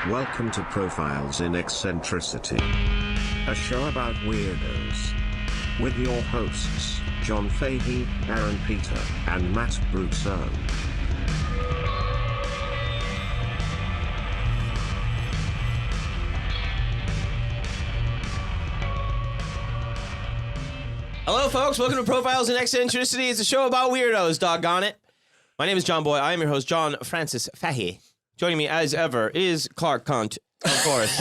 Welcome to Profiles in Eccentricity, a show about weirdos. With your hosts, John Fahey, Aaron Peter, and Matt Brousseau. Hello, folks. Welcome to Profiles in Eccentricity. It's a show about weirdos, doggone it. My name is Johnboy. I am your host, John Francis Fahey. Joining me, as ever, is Clark Cunt, of course.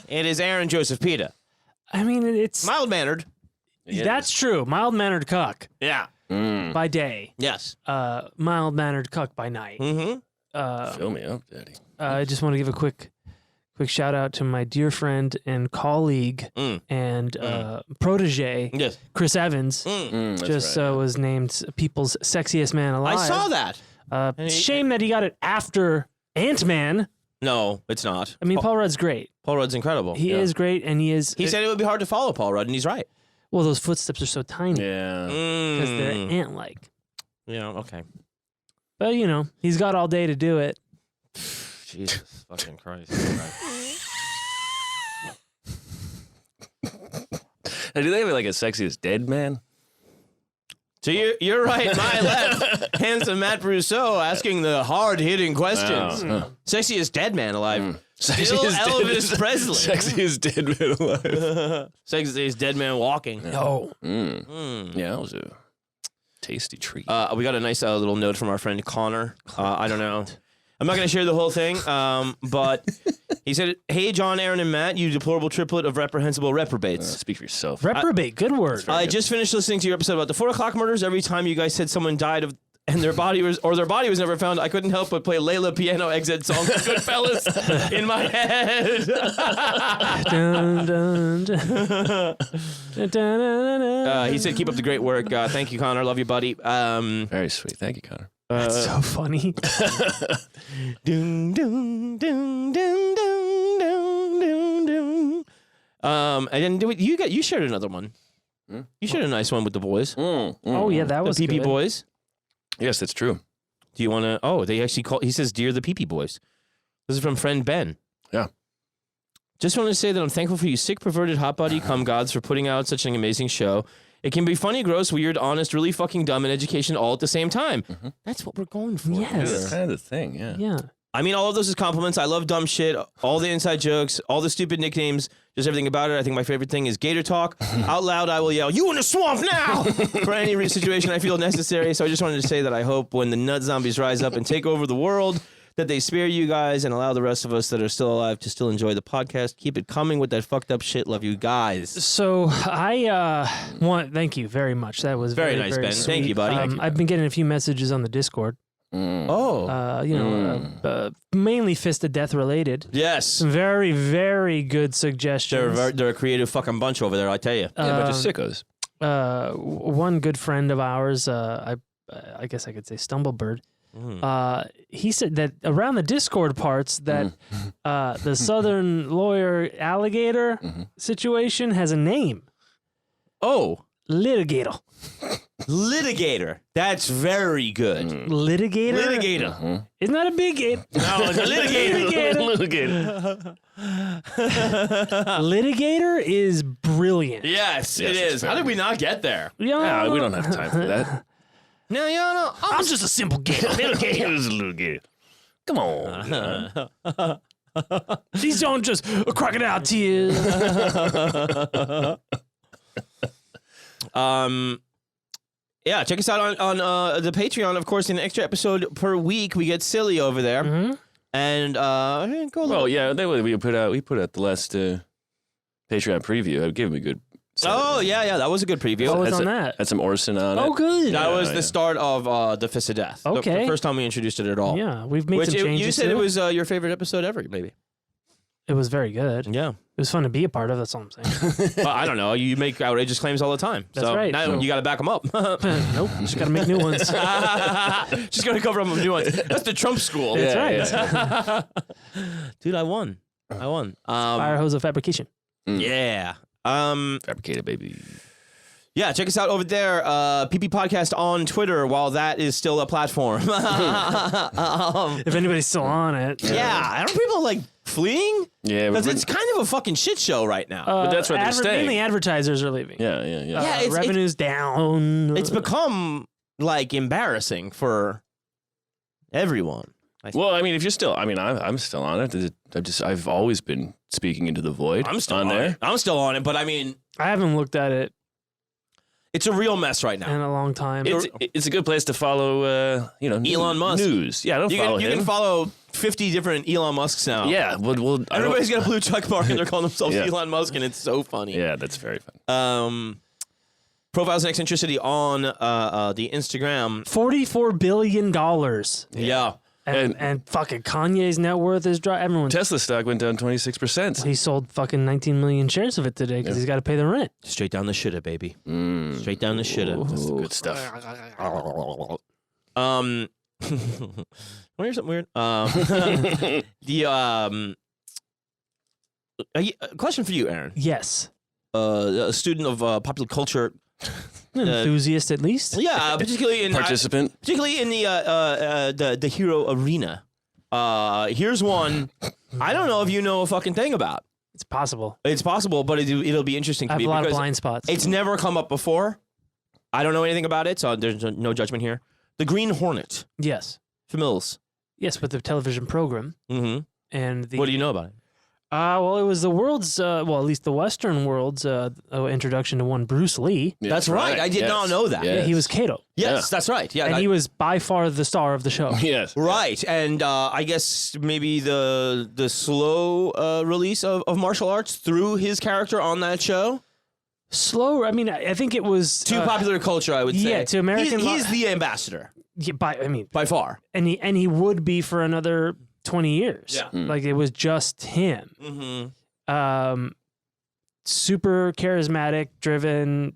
It is Aaron Joseph Pita. I mean, it's... Mild-mannered. That's true. Mild-mannered cuck. Yeah. By day. Yes. Mild-mannered cuck by night. Mm-hmm. Fill me up, Daddy. I just want to give a quick shout-out to my dear friend and colleague and protege, Yes. Chris Evans. That's right. Was named People's Sexiest Man Alive. I saw that. Shame that he got it after Ant-Man. No, it's not. I mean, Paul Rudd's great. Paul Rudd's incredible. He is great, and he is... He said it would be hard to follow Paul Rudd, and he's right. Well, those footsteps are so tiny. Yeah. Because they're ant-like. Yeah, okay. But, you know, he's got all day to do it. Jesus fucking Christ. Now, do they have like a sexiest dead man? So you're right, my left. Handsome Matt Brousseau asking the hard-hitting questions. Sexiest dead man alive. Still Elvis Presley. Sexiest dead man alive. Sexiest dead man walking. No. Yeah, that was a tasty treat. We got a nice little note from our friend Connor. I don't know. I'm not going to share the whole thing, but he said, "Hey, John, Aaron, and Matt, you deplorable triplet of reprehensible reprobates. Speak for yourself. Reprobate, good word. I just finished listening to your episode about the 4 o'clock murders. Every time you guys said someone died of and their body was never found, I couldn't help but play Layla piano exit song Goodfellas in my head." Dun, dun, dun. Dun, dun, dun, dun. He said, "Keep up the great work. Thank you, Connor. Love you, buddy." Very sweet. Thank you, Connor. That's so funny. Dun, dun, dun, dun, dun, dun, dun, dun. And then you shared another one. You shared a nice one with the boys. Oh, yeah, that was the PP good. boys. Yes, that's true. Do you want to? Oh, they actually call. He says, "Dear the PP boys." This is from friend Ben. Yeah. Just want to say that I'm thankful for you sick, perverted, hot body cum gods for putting out such an amazing show. It can be funny, gross, weird, honest, really fucking dumb, and education all at the same time. That's what we're going for. Yes. That's kind of the thing, yeah. Yeah. I mean, all of those is compliments. I love dumb shit, all the inside jokes, all the stupid nicknames, just everything about it. I think my favorite thing is Gator Talk. Out loud, I will yell, "You in the swamp now!" for any situation I feel necessary. So I just wanted to say that I hope when the nut zombies rise up and take over the world, that they spare you guys and allow the rest of us that are still alive to still enjoy the podcast. Keep it coming with that fucked up shit. Love you guys. So I thank you very much. That was Very nice, very Ben. sweet. Thank you, buddy. Thank you, I've been getting a few messages on the Discord. Mainly Fist of Death related. Yes. Some very, very good suggestions. They're a creative fucking bunch over there, I tell you. Yeah, a bunch of sickos. One good friend of ours, I guess I could say Stumblebird, he said that around the Discord parts that the Southern lawyer alligator situation has a name. Oh. Litigator. Litigator. That's very good. Litigator? Litigator. Isn't that a big gator? No, it's a litigator. Litigator is brilliant. Yes, it it's is. How did we not get there? Yeah, we don't have time for that. No, no. I'm just a simple gator. It was a little gator. Come on. These don't just crocodile tears. Yeah, check us out on the Patreon. Of course, an extra episode per week. We get silly over there. And go Well, yeah, we put out the last Patreon preview. I'd give him a good. Oh, yeah, that was a good preview. What was on that? Had some Orson on it. Oh, good. That was the start of the Fist of Death. Okay. The first time we introduced it at all. Yeah, we've made some changes. You said to it was your favorite episode ever, maybe. It was very good. Yeah. It was fun to be a part of. That's all I'm saying. Well, I don't know. You make outrageous claims all the time. That's so right. Now So- you got to back them up. Nope. Just got to make new ones. Just got to cover them with new ones. That's the Trump school. That's Yeah, right. Dude, I won. Fire hose of fabrication. Yeah. Fabricated, baby. Yeah, check us out over there. PP Podcast on Twitter while that is still a platform. If anybody's still on it. Yeah, aren't people like fleeing? Yeah, Because it's kind of a fucking shit show right now. But that's where they're staying. Mainly advertisers are leaving. Yeah. Yeah, Revenue's down. It's become like embarrassing for everyone. Well, I mean, if you're still, I mean, I'm still on it. I've always been speaking into the void. I'm still on there. I'm still on it, but I mean, I haven't looked at it it's a real mess right now. in a long time. It's a good place to follow, Elon Musk. News. Yeah, don't follow him. You can follow 50 different Elon Musks now. Yeah, well, Everybody's got a blue check mark and they're calling themselves Yeah. Elon Musk, and it's so funny. Yeah, that's very fun. Profiles in eccentricity on the Instagram. $44 billion. Yeah. And fucking Kanye's net worth is dropping. Everyone's Tesla stock went down 26%. he sold fucking 19 million shares of it today because he's got to pay the rent. Straight down the shitter, baby. Straight down the shitter. That's the good stuff. Want to hear something weird? Question for you, Aaron. Yes. A student of popular culture. An enthusiast, at least. Yeah, particularly in Participant. particularly in the hero arena. Here's one. I don't know if you know a fucking thing about. It's possible. It's possible, but it'll be interesting to I have me a lot of because blind spots. it's never come up before. I don't know anything about it, so there's no judgment here. The Green Hornet. Yes. Familiars. Yes, with the television program. Mm-hmm. And the What do you know about it? well, it was the world's, well, at least the Western world's introduction to one Bruce Lee. Yeah, That's right. I did not know that. Yeah, he was Kato. Yes, that's right. Yeah, And he was by far the star of the show. Yes. right. And I guess maybe the slow release of martial arts through his character on that show. Slow, I mean, I think it was... To popular culture, I would say. yeah, to American He's the ambassador, yeah, by far. and he would be for another 20 years. Yeah. Like, it was just him. Mm-hmm. Super charismatic, driven,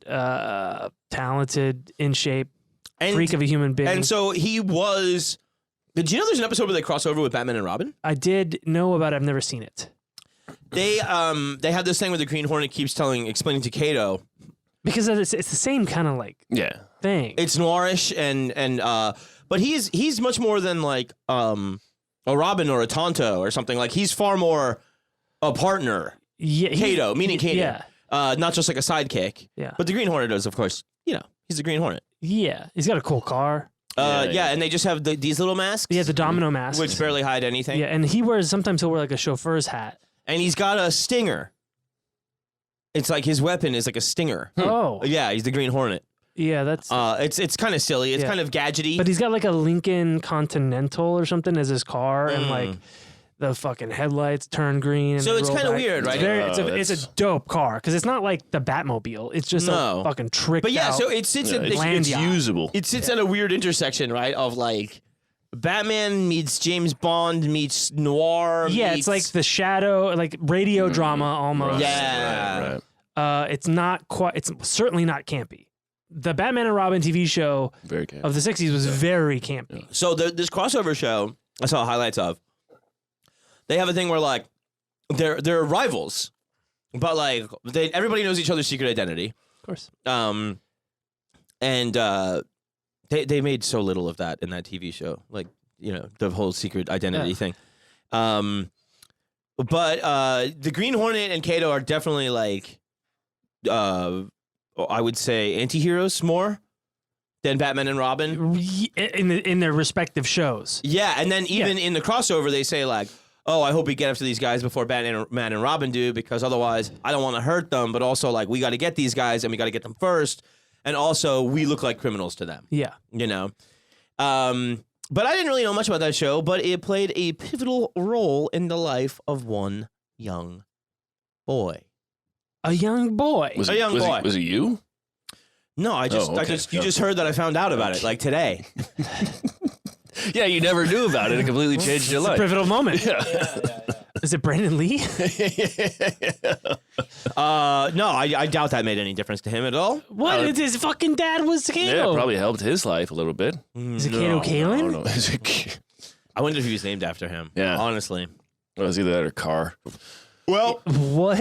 talented, in shape, freak of a human being. And so he was... Did you know there's an episode where they cross over with Batman and Robin? I did know about it. I've never seen it. They have this thing where the Green Hornet keeps explaining to Kato. Because it's the same kind of, like, thing. It's noirish and but he's much more than like a Robin or a Tonto or something. Like he's far more a partner. Yeah, Kato, meaning Kato. Yeah. Not just like a sidekick. Yeah. But the Green Hornet is, of course, he's the Green Hornet. Yeah. He's got a cool car. And they just have these little masks. Yeah, the domino mask. Which barely hide anything. Yeah, and sometimes he'll wear like a chauffeur's hat. And he's got a stinger. It's like his weapon is like a stinger. Oh. Yeah, he's the Green Hornet. Yeah, that's... it's kind of silly. It's kind of gadgety. But he's got like a Lincoln Continental or something as his car, and like the fucking headlights turn green. And So it's kind of weird, right? It's a dope car, because it's not like the Batmobile. It's just a fucking tricked But yeah, out so it sits land It's yacht. usable. It sits at a weird intersection, right? Of like Batman meets James Bond meets noir. Yeah, meets... it's like the shadow, like radio drama almost. Yeah. Right. It's not quite. It's certainly not campy. The Batman and Robin TV show Very camp. of the 60s was very campy. So this crossover show, I saw highlights of. They have a thing where like they're rivals, but like everybody knows each other's secret identity. Of course. And they made so little of that in that TV show, like the whole secret identity thing. But the Green Hornet and Kato are definitely like, I would say anti-heroes more than Batman and Robin In their respective shows. Yeah, and then even in the crossover, they say like, "Oh, I hope we get after these guys before Batman and Robin do, because otherwise, I don't want to hurt them. But also, like, we got to get these guys, and we got to get them first, and also we look like criminals to them." Yeah. But I didn't really know much about that show, but it played a pivotal role in the life of one young boy. A young boy. Was A young boy. Was it you? No, you just heard that I found out about it like today. Yeah, you never knew about it. It completely changed your It's a life. pivotal moment. Yeah. Is it Brandon Lee? No, I doubt that made any difference to him at all. What? His fucking dad was Yeah, Kato. it probably helped his life a little bit. Is it Kato Kalin? No. Is it- I wonder if he was named after him. Yeah. Honestly. it was either that or car. Well, What?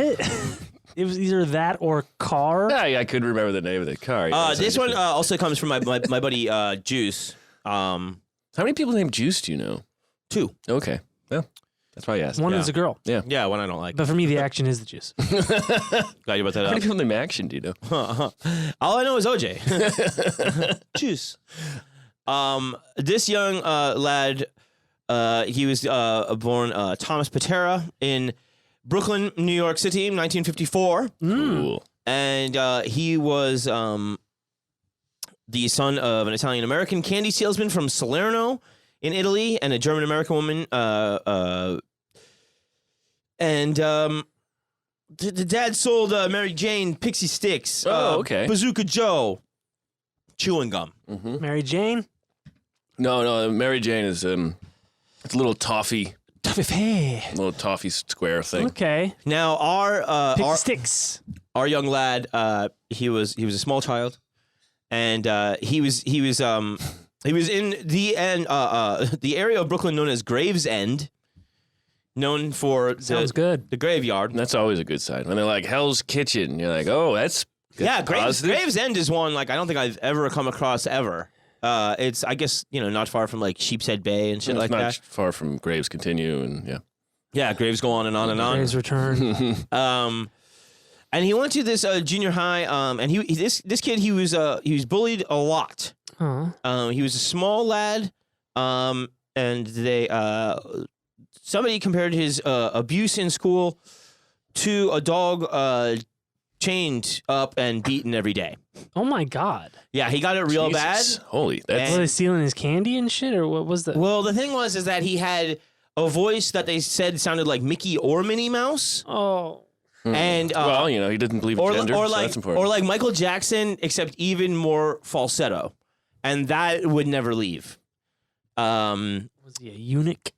It was either that or car. Yeah, I couldn't remember the name of the car. this one also comes from my buddy Juice. How many people named Juice do you know? 2. Okay. Well, That's why I asked. One is a girl. Yeah, one I don't like. But for me, the action is the juice. Glad you brought that How up. many people named Action, do you know? All I know is OJ. Juice. This young lad, he was born Thomas Pitera in Brooklyn, New York City, in 1954. Cool. And he was the son of an Italian-American candy salesman from Salerno in Italy and a German-American woman. The dad sold Mary Jane Pixie Sticks. Okay. Bazooka Joe. Chewing gum. Mary Jane. No, Mary Jane is it's a little toffee square thing. Okay. Now Pixie Sticks. our young lad, he was a small child, and he was in the area of Brooklyn known as Gravesend, known for Sounds good. the graveyard. And that's always a good sign. When they're like Hell's Kitchen, you're like, oh, that's positive. Gravesend is one like I don't think I've ever come across ever. It's I guess not far from like Sheepshead Bay and shit It's like not that. far from Graves Continue, and yeah. Yeah, graves go on and on and on. Graves Return. And he went to this junior high. And this kid he was bullied a lot. He was a small lad. And somebody compared his abuse in school to a dog chained up and beaten every day. Oh my God. Yeah, he got it real Jesus. bad. Holy, that's Was they stealing his candy and shit, or what was the? Well, the thing was is that he had a voice that they said sounded like Mickey or Minnie Mouse. Oh. And well, he didn't believe in gender, so that's important. Or like Michael Jackson, except even more falsetto, and that would never leave. Was he a eunuch?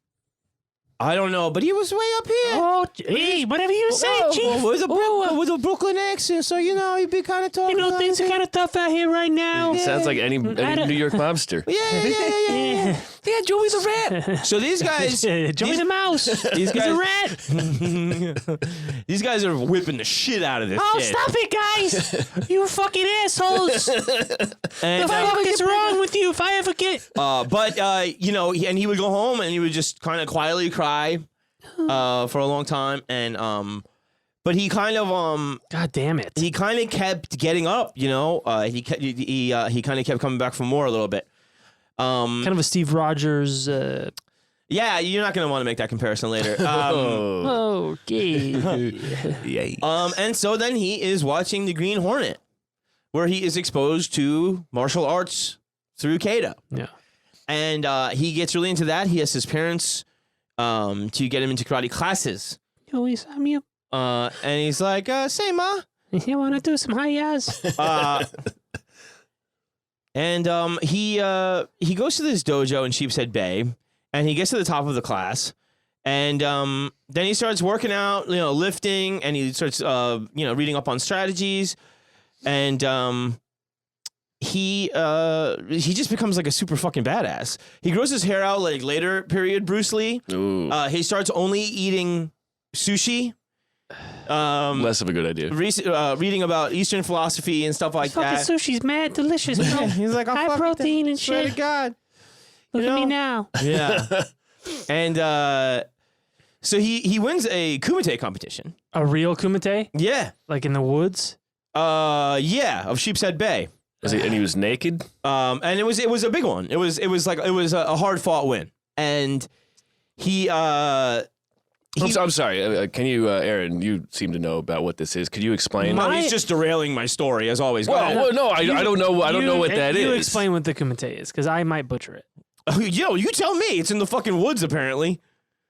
I don't know, but he was way up here. Oh, hey, whatever you say, Chief. With a Brooklyn accent, so he'd be kind of talking. Things are kind of tough out here right now. Sounds like any New York mobster. Yeah. Yeah, Joey's a rat. So these guys, Joey's a mouse. These guys, He's a rat. These guys are whipping the shit out of this. Oh, kid. stop it, guys! You fucking assholes! And, the fuck is wrong with you? If I ever get... and he would go home and he would just kind of quietly cry for a long time, and but he kind of God damn it! he kind of kept getting up, he kind of kept coming back for more a little bit. Kind of a Steve Rogers. Yeah, you're not gonna want to make that comparison later. Okay. And so then he is watching The Green Hornet, where he is exposed to martial arts through Kato. Yeah. And he gets really into that. He has his parents to get him into karate classes. Joey, sign me up. And he's like, say, Ma. You want to do some hi-yas? And he goes to this dojo in Sheepshead Bay, and he gets to the top of the class, and then he starts working out, lifting, and he starts, reading up on strategies, and he just becomes like a super fucking badass. He grows his hair out like later period Bruce Lee. Ooh. He starts only eating sushi. Less of a good idea. Reading about Eastern philosophy and stuff like Fucking that. sushi's mad delicious, bro. He's like, high protein and swear shit. to God. Look at me now. Yeah. And so he wins a kumite competition. A real kumite? Yeah. Like in the woods? Yeah, of Sheepshead Bay. And he was naked? And it was a big one. It was a hard fought win. And he I'm sorry. Can you, Aaron? You seem to know about what this is. Could you explain? No, he's just derailing my story as always. Well, no, I don't know. I don't know what that is. You explain what the kumite is, because I might butcher it. You tell me. It's in the fucking woods, apparently.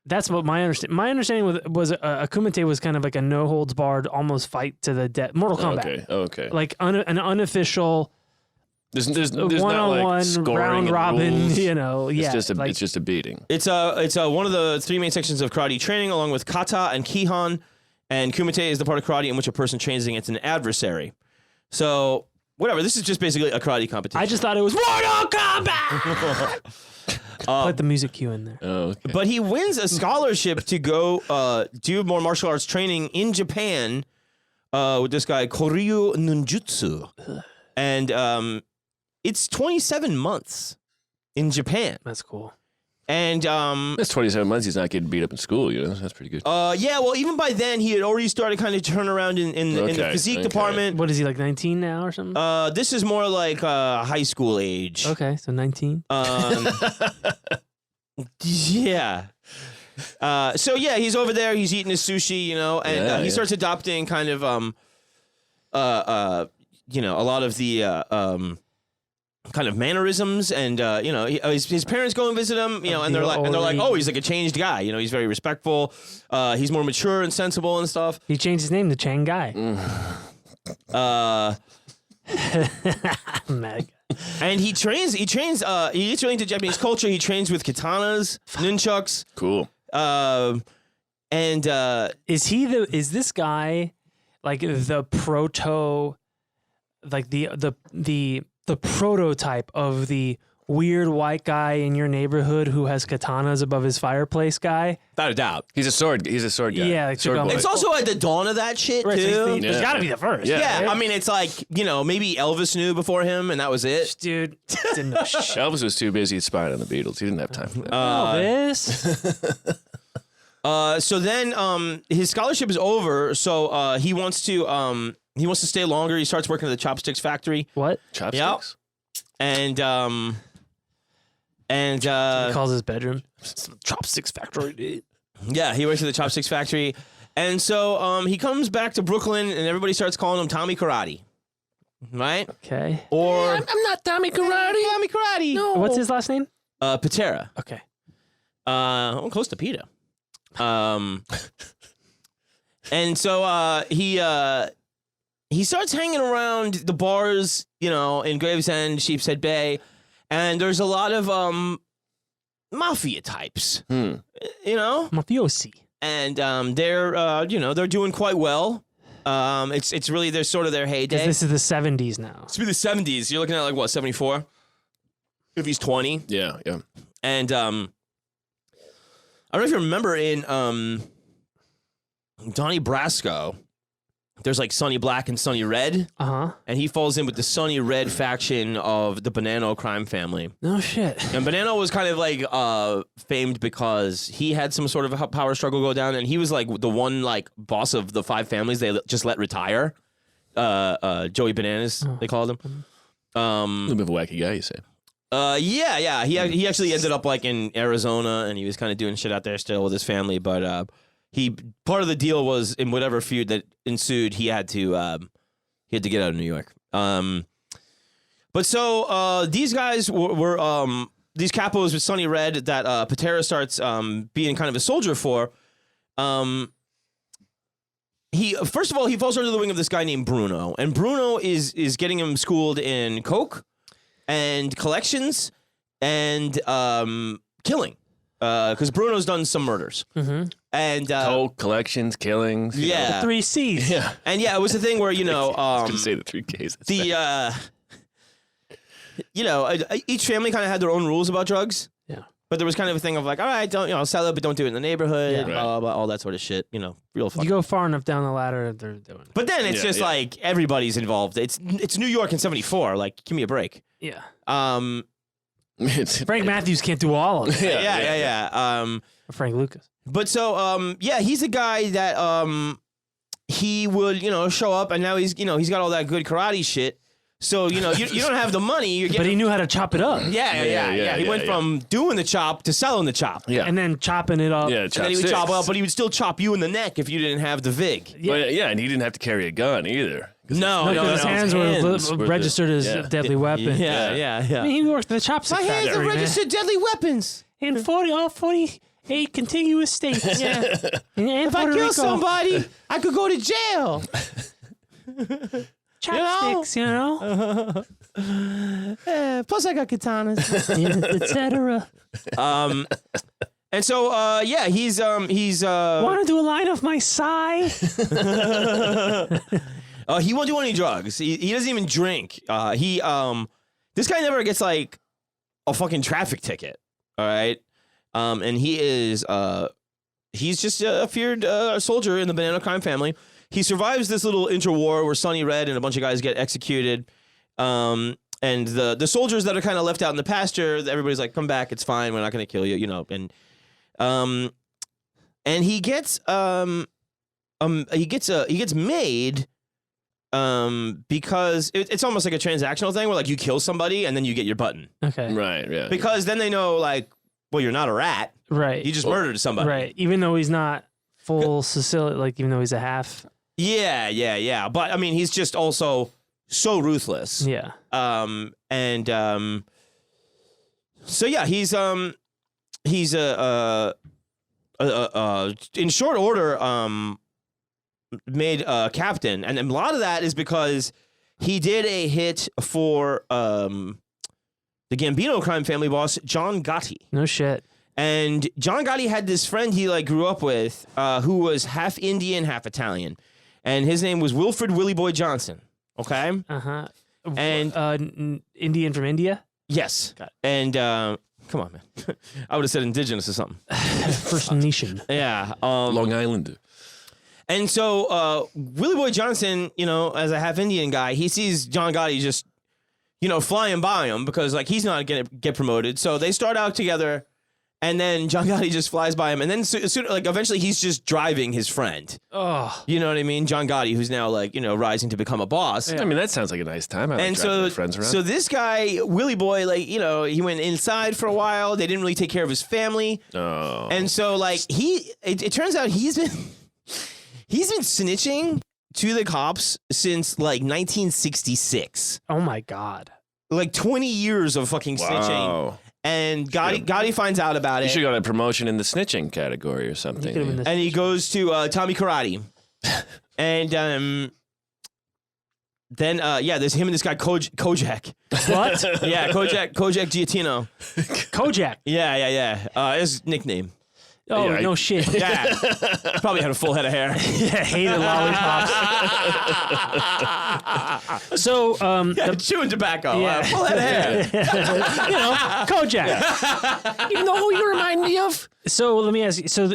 That's what my understanding. My understanding was a kumite was kind of like a no holds barred, almost fight to the death. Mortal Kombat. Okay. Like an unofficial. There's one-on-one, not like scoring round and robin, rules. It's just a beating. It's one of the three main sections of karate training, along with kata and kihan, and kumite is the part of karate in which a person trains against an adversary. So whatever, this is just basically a karate competition. I just thought it was Mortal Kombat. Put the music cue in there. Oh, okay. But he wins a scholarship to go do more martial arts training in Japan with this guy Koryu Ninjutsu, and it's 27 months in Japan. That's cool. And That's 27 months. He's not getting beat up in school. That's pretty good. yeah, well, even by then he had already started kind of turn around in the physique department. What is he, like 19 now or something? This is more like high school age. Okay, so 19. Yeah. So yeah, he's over there. He's eating his sushi, and he starts adopting kind of a lot of the kind of mannerisms, and his parents go and visit him, and they're like, oh, he's like a changed guy. He's very respectful. He's more mature and sensible and stuff. He changed his name to Chang Guy. Mad. And he trains. He gets really into Japanese culture. He trains with katanas, nunchucks. Cool. And Is this guy like the proto, like the prototype of the weird white guy in your neighborhood who has katanas above his fireplace guy? Without a doubt. He's a sword guy. Yeah, like sword boy. It's also at the dawn of that shit, Right, too. so he's got to be the first. Yeah, right? I mean, it's like, maybe Elvis knew before him, and that was it. Dude, didn't know shit. Elvis was too busy spying on the Beatles. He didn't have time for that. Elvis. So then his scholarship is over, so he wants to stay longer. He starts working at the chopsticks factory. What? Chopsticks? And He calls his bedroom Chopsticks factory, dude. yeah, he works at the chopsticks factory. And so he comes back to Brooklyn, and everybody starts calling him Tommy Karate. Right? Okay. Or I'm not Tommy Karate. Tommy Karate. No. What's his last name? Pitera. Okay. I'm close to PETA. And so he starts hanging around the bars, in Gravesend, Sheepshead Bay, and there's a lot of mafia types, Mafiosi. and they're doing quite well. It's really their sort of their heyday. This is the 70s now. It's been the 70s. You're looking at like what, 74? If he's 20. Yeah. And I don't know if you remember in Donnie Brasco, there's like Sonny Black and Sonny Red, and he falls in with the Sonny Red faction of the Bonanno crime family. No shit. And Bonanno was kind of like famed because he had some sort of a power struggle go down, and he was like the one like boss of the 5 families they just let retire. Joey Bananas, they called him. A little bit of a wacky guy, you say. Yeah. He actually ended up like in Arizona, and he was kind of doing shit out there still with his family. But part of the deal was in whatever feud that ensued, he had to get out of New York. But so these guys were these capos with Sonny Red that Pitera starts being kind of a soldier for. He first of all he falls under the wing of this guy named Bruno, and Bruno is getting him schooled in coke and collections and killing, because Bruno's done some murders. And Coke, collections, killings. yeah, The 3 C's. Yeah. and yeah, it was the thing where I was gonna say the 3 Ks. Each family kind of had their own rules about drugs. Yeah. But there was kind of a thing of like, all right, don't sell it, but don't do it in the neighborhood, Yeah. blah, blah, blah, all that sort of shit. Real fucking. You go far enough down the ladder, they're doing it. But then it's just like everybody's involved. It's New York in '74. Like, give me a break. Yeah. Frank Frank Matthews can't do all of it. Yeah. Or Frank Lucas. But so he's a guy that he would show up, and now he's got all that good karate shit. So you don't have the money. You're getting, But he knew how to chop it up. Yeah. He went from doing the chop to selling the chop. Yeah. And then chopping it up. Yeah, And then he would chop up, but he would still chop you in the neck if you didn't have the vig. Yeah, and he didn't have to carry a gun either. No, Because his hands were registered as yeah. deadly weapon. Yeah. I mean, he worked at the chopstick factory, man. deadly weapons. In 48 contiguous states. Yeah. And If I kill somebody, I could go to jail. Chopsticks, Plus, I got katanas. etc. And so, he's Want to do a line of my side? he won't do any drugs. He doesn't even drink. This guy never gets like a fucking traffic ticket. All right. And he's just a feared soldier in the Bonanno crime family. He survives this little interwar where Sonny Red and a bunch of guys get executed. And the soldiers that are kind of left out in the pasture, everybody's like, come back, it's fine, we're not going to kill you, and he gets made because it's almost like a transactional thing where like you kill somebody and then you get your button. Okay. Right. Yeah. Because then they know like, well, you're not a rat. Right. You just murdered somebody. Right. Even though he's not full Sicilian, like even though he's a half. Yeah. But I mean, he's just also so ruthless. Yeah. So yeah, he's in short order made captain, and a lot of that is because he did a hit for the Gambino crime family boss John Gotti. No shit. And John Gotti had this friend he like grew up with who was half Indian, half Italian, and his name was Wilfred Willie Boy Johnson. Okay. And Indian from India. Yes. Got it. And come on, man. I would have said indigenous or something. First Nation. Yeah. Long Islander. And so Willie Boy Johnson, as a half Indian guy, he sees John Gotti just, flying by him because like he's not going to get promoted. So they start out together, and then John Gotti just flies by him, and then eventually he's just driving his friend. Oh. You know what I mean? John Gotti, who's now like rising to become a boss. I mean, that sounds like a nice time. I like driving my friends around. So this guy Willie Boy, like he went inside for a while. They didn't really take care of his family. Oh. And so like it turns out he's been snitching to the cops since like 1966. Oh my God. Like 20 years of fucking snitching. And Gotti finds out about it. You should go to promotion in the snitching category or something. And he goes to Tommy Karate. And then there's him and this guy Kojak. What? Yeah, Kojak Giatino. Kojak. Yeah. His nickname. Oh, Yeah, no shit. Yeah. Probably had a full head of hair. Yeah, hated lollipops. So, chewing tobacco. Yeah. Full head of hair. Kojak. You know who you remind me of? So let me ask you. So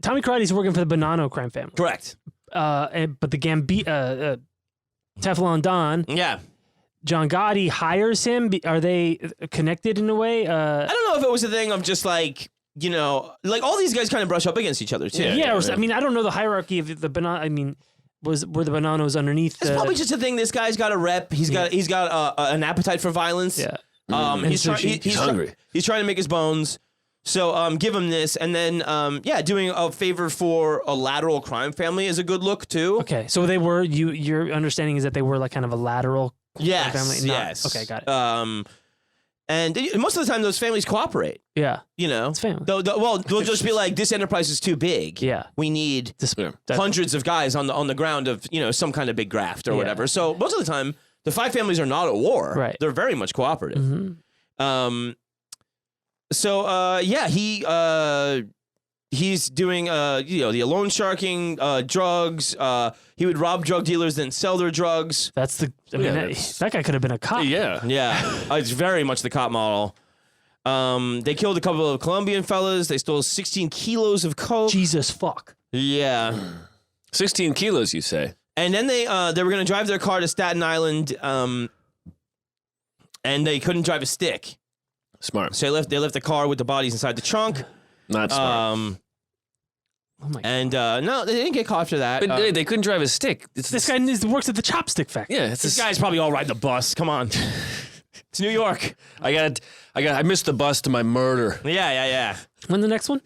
Tommy Karate's working for the Bonanno crime family. Correct. But the Teflon Don, Yeah. John Gotti hires him. Are they connected in a way? I don't know if it was a thing of just like, like all these guys kind of brush up against each other too. I mean, I don't know the hierarchy of the Bonanno. I mean, were the Bonannos underneath? It's probably just a thing. This guy's got a rep. He's got an appetite for violence. Yeah. He's hungry. He's trying to make his bones. So give him this, and then doing a favor for a lateral crime family is a good look too. Okay, so they were your understanding is that they were like kind of a lateral crime family. Yes. Okay, got it. And most of the time those families cooperate. Yeah, It's family. They'll just be like, this enterprise is too big. Yeah. We need hundreds of guys on the ground of some kind of big graft or whatever. So most of the time, the five families are not at war. Right. They're very much cooperative. Mm-hmm. He's doing the loan sharking, drugs. He would rob drug dealers, then sell their drugs. That's the. I mean, that guy could have been a cop. Yeah. It's very much the cop model. They killed a couple of Colombian fellas. They stole 16 kilos of coke. Jesus fuck. Yeah. 16 kilos, you say? And then they were going to drive their car to Staten Island, and they couldn't drive a stick. Smart. So they left the car with the bodies inside the trunk. Not smart. Oh my God. And no, they didn't get caught for that. But they couldn't drive a stick. This guy works at the chopstick factory. Yeah, This guy's probably all riding the bus. Come on. It's New York. I missed the bus to my murder. Yeah. When the next one?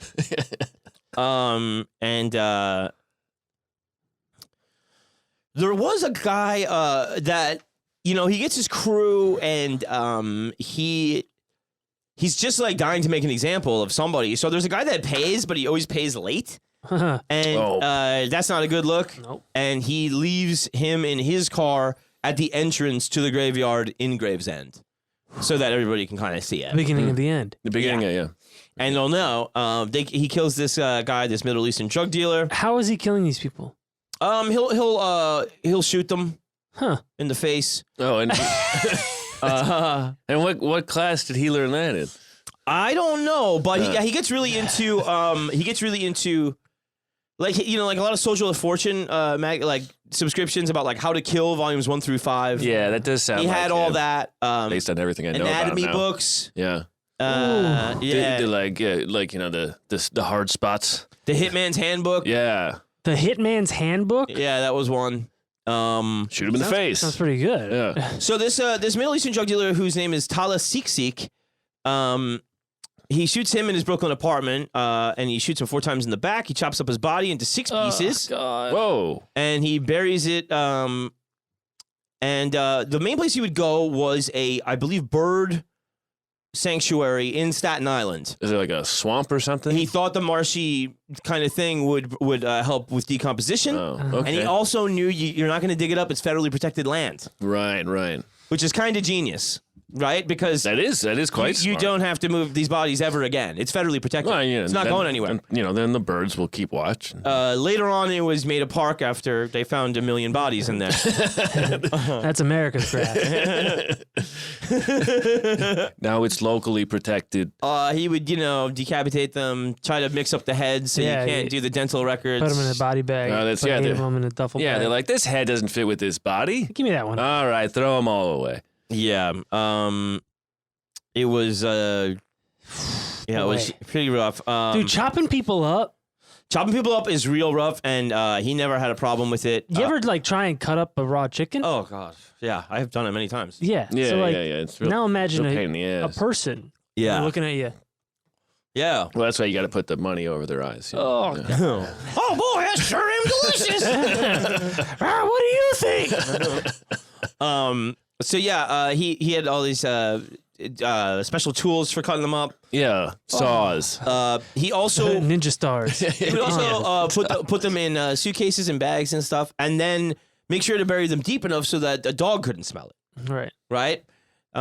There was a guy that he gets his crew, and he's just like dying to make an example of somebody. So there's a guy that pays, but he always pays late. And that's not a good look. Nope. And he leaves him in his car at the entrance to the graveyard in Gravesend, so that everybody can kind of see it. Beginning of the end. The beginning, yeah. And they'll know. He kills this guy, this Middle Eastern drug dealer. How is he killing these people? He'll shoot them in the face. Oh, and and what class did he learn that in? I don't know, but he gets really into like like a lot of Social Fortune like subscriptions about like how to kill volumes 1 through 5. Yeah, that does sound. He had all that. Based on everything I know about anatomy him now. books. Yeah. Yeah. The the hard spots. The Hitman's Handbook. Yeah. The Hitman's Handbook. Yeah, that was one. Shoot him in the face. Sounds pretty good. Yeah. So this Middle Eastern drug dealer whose name is Tala Seek, he shoots him in his Brooklyn apartment, and he shoots him 4 times in the back. He chops up his body into 6 pieces, God. Whoa. and he buries it. And the main place he would go was I believe, bird sanctuary in Staten Island. Is it like a swamp or something? He thought the marshy kind of thing would help with decomposition. Oh, okay. And he also knew you're not going to dig it up. It's federally protected land, Right. which is kind of genius, right? Because That is quite you smart. don't have to move these bodies ever again. It's federally protected. Well, it's not going anywhere. And, then the birds will keep watch. Later on, it was made a park after they found 1 million bodies in there. That's America's grass. Now it's locally protected. He would, decapitate them, try to mix up the heads so Yeah, you can't do the dental records. Put them in a body bag. Oh, that's- put yeah, 8 they're- of them in a duffel Yeah, bag. they're like, this head doesn't fit with this body. Give me that one. All right, throw them all away. Yeah. It was. It was pretty rough. Dude, chopping people up. Chopping people up is real rough, and he never had a problem with it. You ever like try and cut up a raw chicken? Oh god, yeah, I have done it many times. Yeah. Yeah, So like, yeah. It's real, now imagine real pain in the a ass. person Yeah, looking at you. yeah. Well, that's why you got to put the money over their eyes. Oh, Yeah. Oh boy, that sure am delicious. What do you think? So yeah, he had all these special tools for cutting them up. Yeah, saws. He also Ninja stars. he would also put them in suitcases and bags and stuff, and then make sure to bury them deep enough so that a dog couldn't smell it. Right. Right.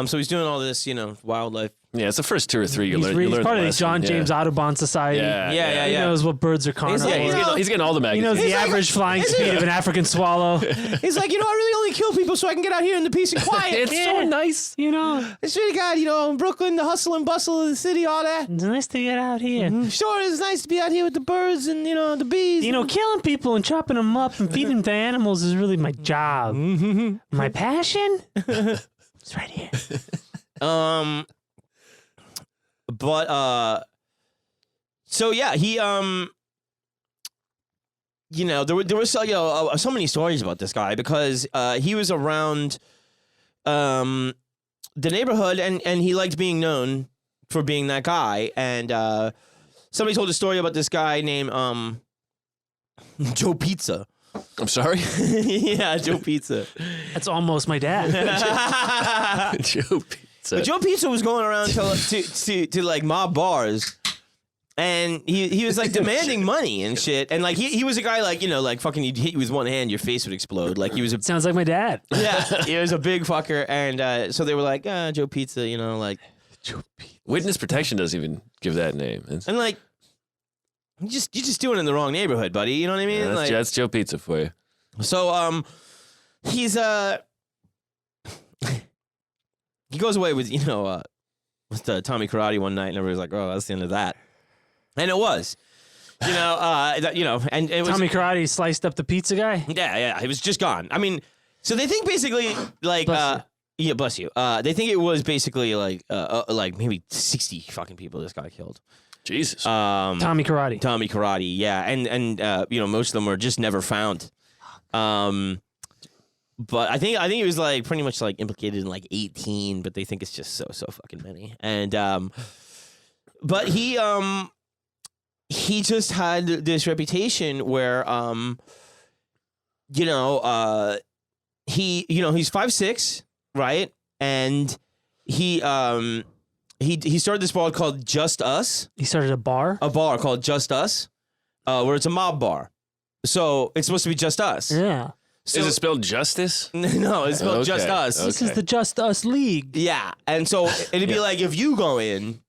So he's doing all this, wildlife. Yeah, it's the first 2 or 3 you He's, learn. You he's learn part the of the lesson. John Yeah. James Audubon Society. Yeah, He knows what birds are carnivores. Yeah, he's getting all the He magazines. knows the He's like- average flying speed of an African swallow. He's like, I really only kill people so I can get out here in the peace and quiet. It's so nice, It's really good, in Brooklyn, the hustle and bustle of the city, all that. It's nice to get out here. Sure, it's nice to be out here with the birds and, the bees. Killing people and chopping them up and feeding them to animals is really my job. My passion? It's right here. But so yeah, he there was so many stories about this guy because he was around the neighborhood and he liked being known for being that guy, and somebody told a story about this guy named Joe Pizza. I'm sorry? Yeah, Joe Pizza. That's almost my dad. Joe Pizza. But Joe Pizza was going around to like mob bars, and he was like demanding money and shit, and like he was a guy like fucking he'd hit you with one hand, your face would explode. Like he was a Sounds like my dad. yeah, he was a big fucker, and so they were like Joe Pizza, like Joe Pizza. Witness protection doesn't even give that name. It's, and like you're just doing it in the wrong neighborhood, buddy. You know what I mean? that's Joe Pizza for you. So he's he goes away with with the Tommy Karate one night, and everybody's like, "Oh, that's the end of that," and it was, and it was Tommy Karate sliced up the pizza guy. yeah, he was just gone. I mean, so they think basically like Bless yeah, bless you. They think it was basically like maybe 60 fucking people this guy killed. Jesus. Tommy Karate. Tommy Karate, yeah, and most of them were just never found. But I think it was like pretty much like implicated in like 18, but they think it's just so fucking many. And but he just had this reputation where he's 5'6", right? And he started this bar called Just Us. He started a bar. A bar called Just Us, where it's a mob bar. So it's supposed to be just us. Yeah. So, Is it spelled justice? No, it's spelled Just Okay, Us. This is the Just Us League. Yeah, and so it'd be like if you go in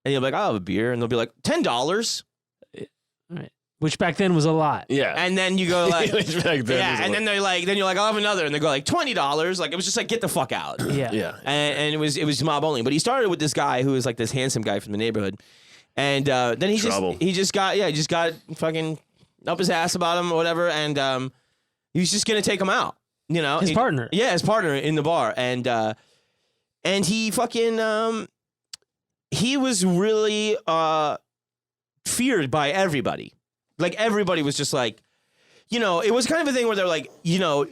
and you're like, I'll have a beer, and they'll be like $10, Right. Which back then was a lot. Yeah. and then you go like, Back then yeah, was and a then they're like, then you're like, I'll have another, and they go like $20. Like it was just like get the fuck out. Yeah. yeah. And it was mob only. But he started with this guy who was like this handsome guy from the neighborhood, and then he Trouble. just got fucking up his ass about him or whatever, and he was just gonna take him out. You know, His partner. Yeah, his partner in the bar, and he fucking he was really feared by everybody. Like everybody was just like, you know, it was kind of a thing where they're like, you know,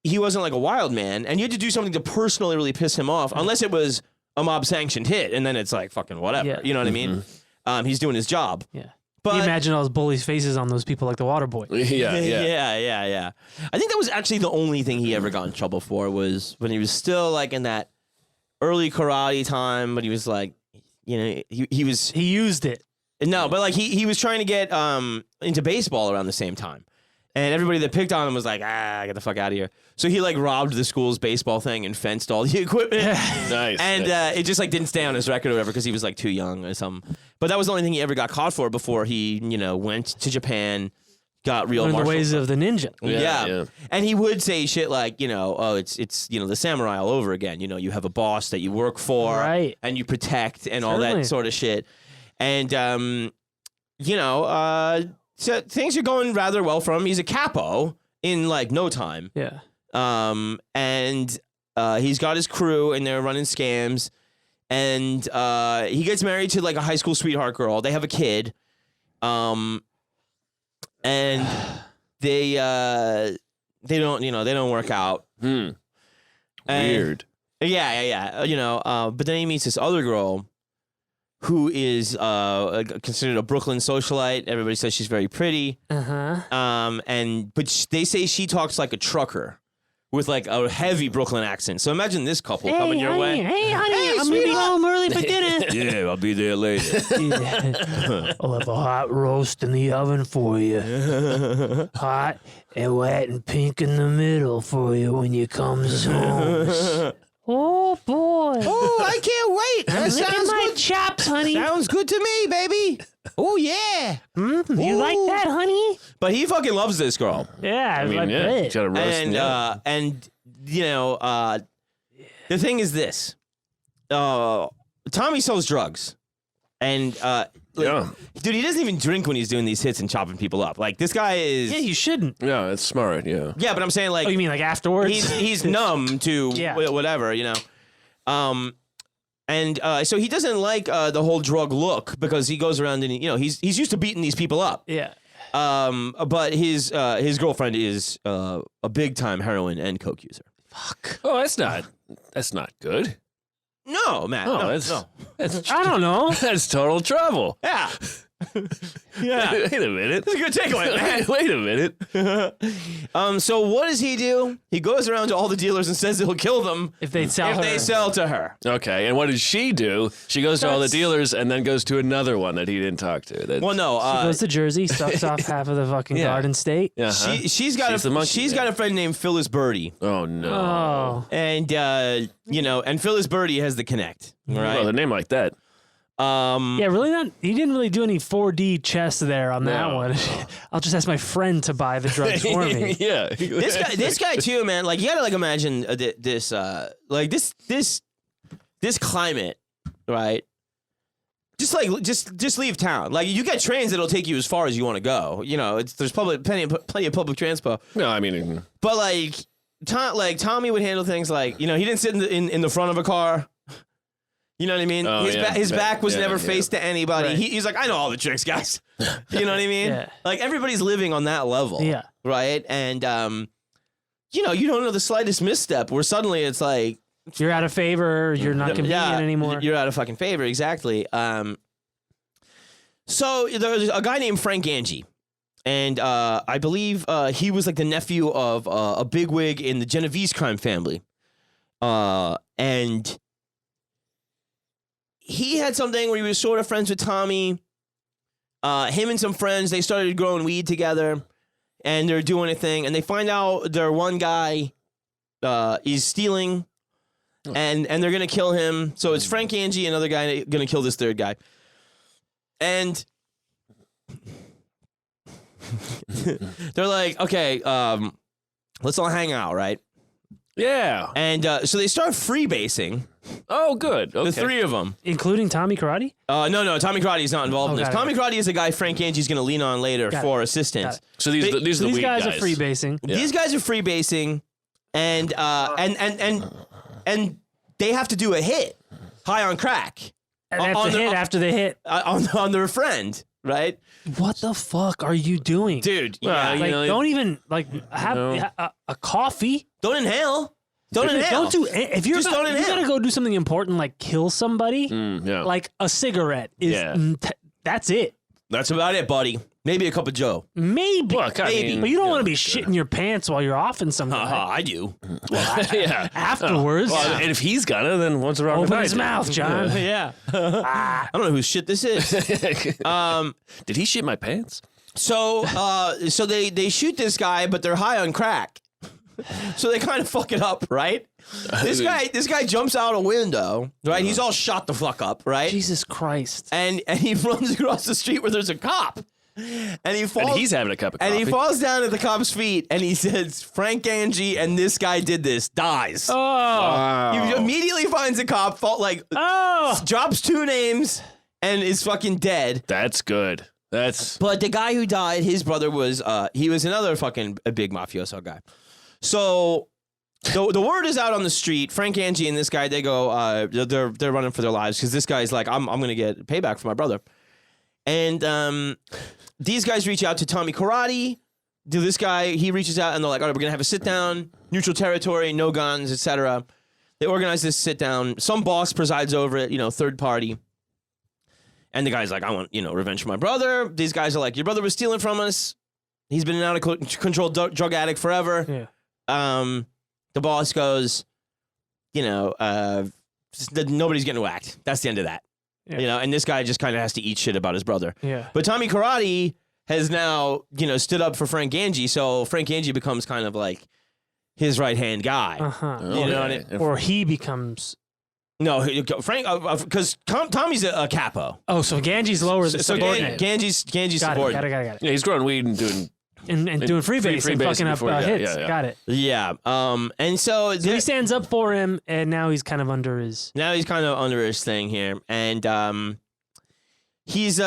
he wasn't like a wild man, and you had to do something to personally really piss him off, unless it was a mob sanctioned hit, and then it's like fucking whatever. Yeah. You know what I mean? He's doing his job. Yeah. But Can you imagine all those bullies' faces on those people like the water boy? yeah. I think that was actually the only thing he ever got in trouble for was when he was still like in that early karate time, but he was like, you know, he used it. No, but like he was trying to get into baseball around the same time. And everybody that picked on him was like, get the fuck out of here. So he like robbed the school's baseball thing and fenced all the equipment. Nice. And it just like didn't stay on his record or whatever because he was like too young or something. But that was the only thing he ever got caught for before he, you know, went to Japan, got real Learn the martial ways of the ninja. Yeah. And he would say shit like, you know, oh, it's you know, the samurai all over again. You know, you have a boss that you work for Right. and you protect and all Certainly. that sort of shit. And, you know, so things are going rather well for him. He's a capo in like no time. Yeah. And he's got his crew and they're running scams. And he gets married to like a high school sweetheart girl. They have a kid. And they don't, you know, they don't work out. Weird. Yeah. You know, but then he meets this other girl who is considered a Brooklyn socialite. Everybody says she's very pretty. But they say she talks like a trucker with like a heavy Brooklyn accent. So imagine this couple coming your way. Hey, honey, I'm gonna be home early for dinner. Yeah, I'll be there later. I'll have a hot roast in the oven for you. Hot and wet and pink in the middle for you when you comes home. Oh, boy. Oh, I can't wait. That Look at my chops, honey. Sounds good to me, baby. Oh, yeah. You like that, honey? But he fucking loves this girl. Yeah, I mean, like yeah, it. you gotta roast him. And you know, the thing is this. Tommy sells drugs. And dude, he doesn't even drink when he's doing these hits and chopping people up. Like this guy is Yeah, you shouldn't. Yeah, it's smart. Yeah. Yeah, but I'm saying like Oh, you mean like afterwards? he's numb to Yeah. whatever, you know. And so he doesn't like the whole drug look because he goes around and you know he's used to beating these people up. Yeah. But his girlfriend is a big time heroin and coke user. Fuck. Oh, that's not good. No, Matt. Oh, no. that's I don't know. that's total trouble. Yeah. Yeah. Wait a minute. That's a good takeaway, man. Wait a minute. So what does he do? He goes around to all the dealers and says he'll kill them If they sell if her. they sell to her. Okay, and what does she do? She goes to all the dealers and then goes to another one that he didn't talk to. That's, Well, no. She goes to Jersey, sucks off half of the fucking Yeah. Garden State. uh-huh. she's got She's the monkey she's man. got a friend named Phyllis Birdie, Oh no. Oh. and you know, and Phyllis Birdie has the connect, right? Well, a name like that. Yeah, really not. He didn't really do any 4D chess there on that No. one. I'll just ask my friend to buy the drugs for me. Yeah. this guy too, man. Like you gotta like imagine this climate, right? Just leave town. Like you get trains that'll take you as far as you want to go. You know, there's plenty of public transport. No, I mean, But like Tommy would handle things like, you know, he didn't sit in the front of a car. You know what I mean? Oh, His yeah. back was Yeah, never yeah. faced to anybody. Right. He's like, I know all the tricks, guys. You know what I mean? Yeah. Like everybody's living on that level. Yeah. Right? And you know, you don't know the slightest misstep where suddenly it's like You're out of favor. You're not convenient anymore. You're out of fucking favor, exactly. So there's a guy named Frank Angie. And I believe he was like the nephew of a bigwig in the Genovese crime family. And he had something where he was sort of friends with Tommy. Him and some friends, they started growing weed together. And they're doing a thing. And they find out their one guy is stealing. And they're going to kill him. So it's Frank Angie, another guy, going to kill this third guy. And they're like, okay, let's all hang out, right? Yeah. And so they start freebasing, Oh, good. Okay. the three of them. Including Tommy Karate? No, Tommy Karate is not involved in this. got it. Tommy Karate is a guy Frank Angie's going to lean on later Got for it. assistance. Got So these are the These weak guys are freebasing. Yeah. These guys are freebasing, and they have to do a hit, high on crack, And they have on to the- hit after they hit. on their friend, right? What the fuck are you doing? Dude, Well, yeah, you Like, know, don't even like have No. a coffee. don't inhale. Don't inhale. Don't do if you're Just about, don't you inhale. gotta go do something important like kill somebody. yeah. Like a cigarette is Yeah. that's it. That's about it, buddy. Maybe a cup of Joe. Maybe. Look, I maybe. mean, But you don't want to be yeah. shitting your pants while you're off in some guy. I do. yeah. Afterwards, Well, and if he's got it, then what's wrong with open I his do? mouth, John. Yeah. I don't know whose shit this is. Did he shit my pants? So they shoot this guy, but they're high on crack. So they kind of fuck it up, right? This guy jumps out a window, right? He's all shot the fuck up, right? Jesus Christ. And he runs across the street where there's a cop. And he falls. And he's having a cup of coffee. And he falls down at the cop's feet, and he says, "Frank Angie and this guy did this." Dies. Oh. Wow. He immediately finds a cop, drops two names, and is fucking dead. That's good. That's But the guy who died, his brother was he was another fucking a big mafioso guy. So the word is out on the street. Frank Angie and this guy, they go they're running for their lives because this guy's like, I'm gonna get payback for my brother. And these guys reach out to Tommy Karate. This guy, he reaches out and they're like, all right, we're gonna have a sit down, neutral territory, no guns, etc. They organize this sit down. Some boss presides over it, third party. And the guy's like, I want, revenge for my brother. These guys are like, your brother was stealing from us. He's been an out of control drug addict forever. Yeah. The boss goes, nobody's getting whacked. That's the end of that. Yeah. And this guy just kind of has to eat shit about his brother. Yeah. But Tommy Karate has now, stood up for Frank Angie. So Frank Angie becomes kind of like his right-hand guy. Uh-huh. You know what I mean? Or he becomes. No, Frank, because Tommy's a capo. Oh, so Ganji's lower than So subordinate. Ganji's Got subordinate. it. yeah. He's growing weed and doing. And doing freebase and freebase fucking up before, yeah, hits. yeah. Got it. Yeah. And so So he stands up for him, and now he's kind of under his. now he's kind of under his thing here, and he's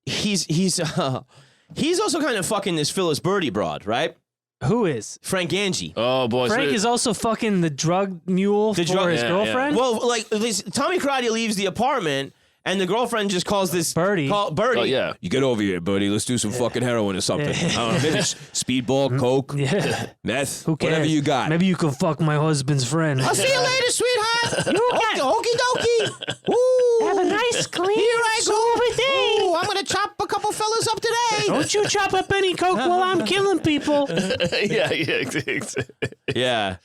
he's also kind of fucking this Phyllis Birdie broad, right? Who is? Frank Angie. Oh boy, Frank is also fucking the drug mule for his yeah, girlfriend? Well, like Tommy Karate leaves the apartment, and the girlfriend just calls this Birdie. Birdie. Oh yeah. You get over here, buddy. Let's do some fucking heroin or something. Yeah. I don't know, maybe speedball, coke, Yeah. meth, Who cares? whatever you got. Maybe you could fuck my husband's friend. I'll see you later, sweetheart. Okie dokie. Have a nice, clean, Here I sober day. Ooh, I'm gonna chop a couple fellas up today. Don't you chop up any coke while I'm killing people. yeah. Yeah.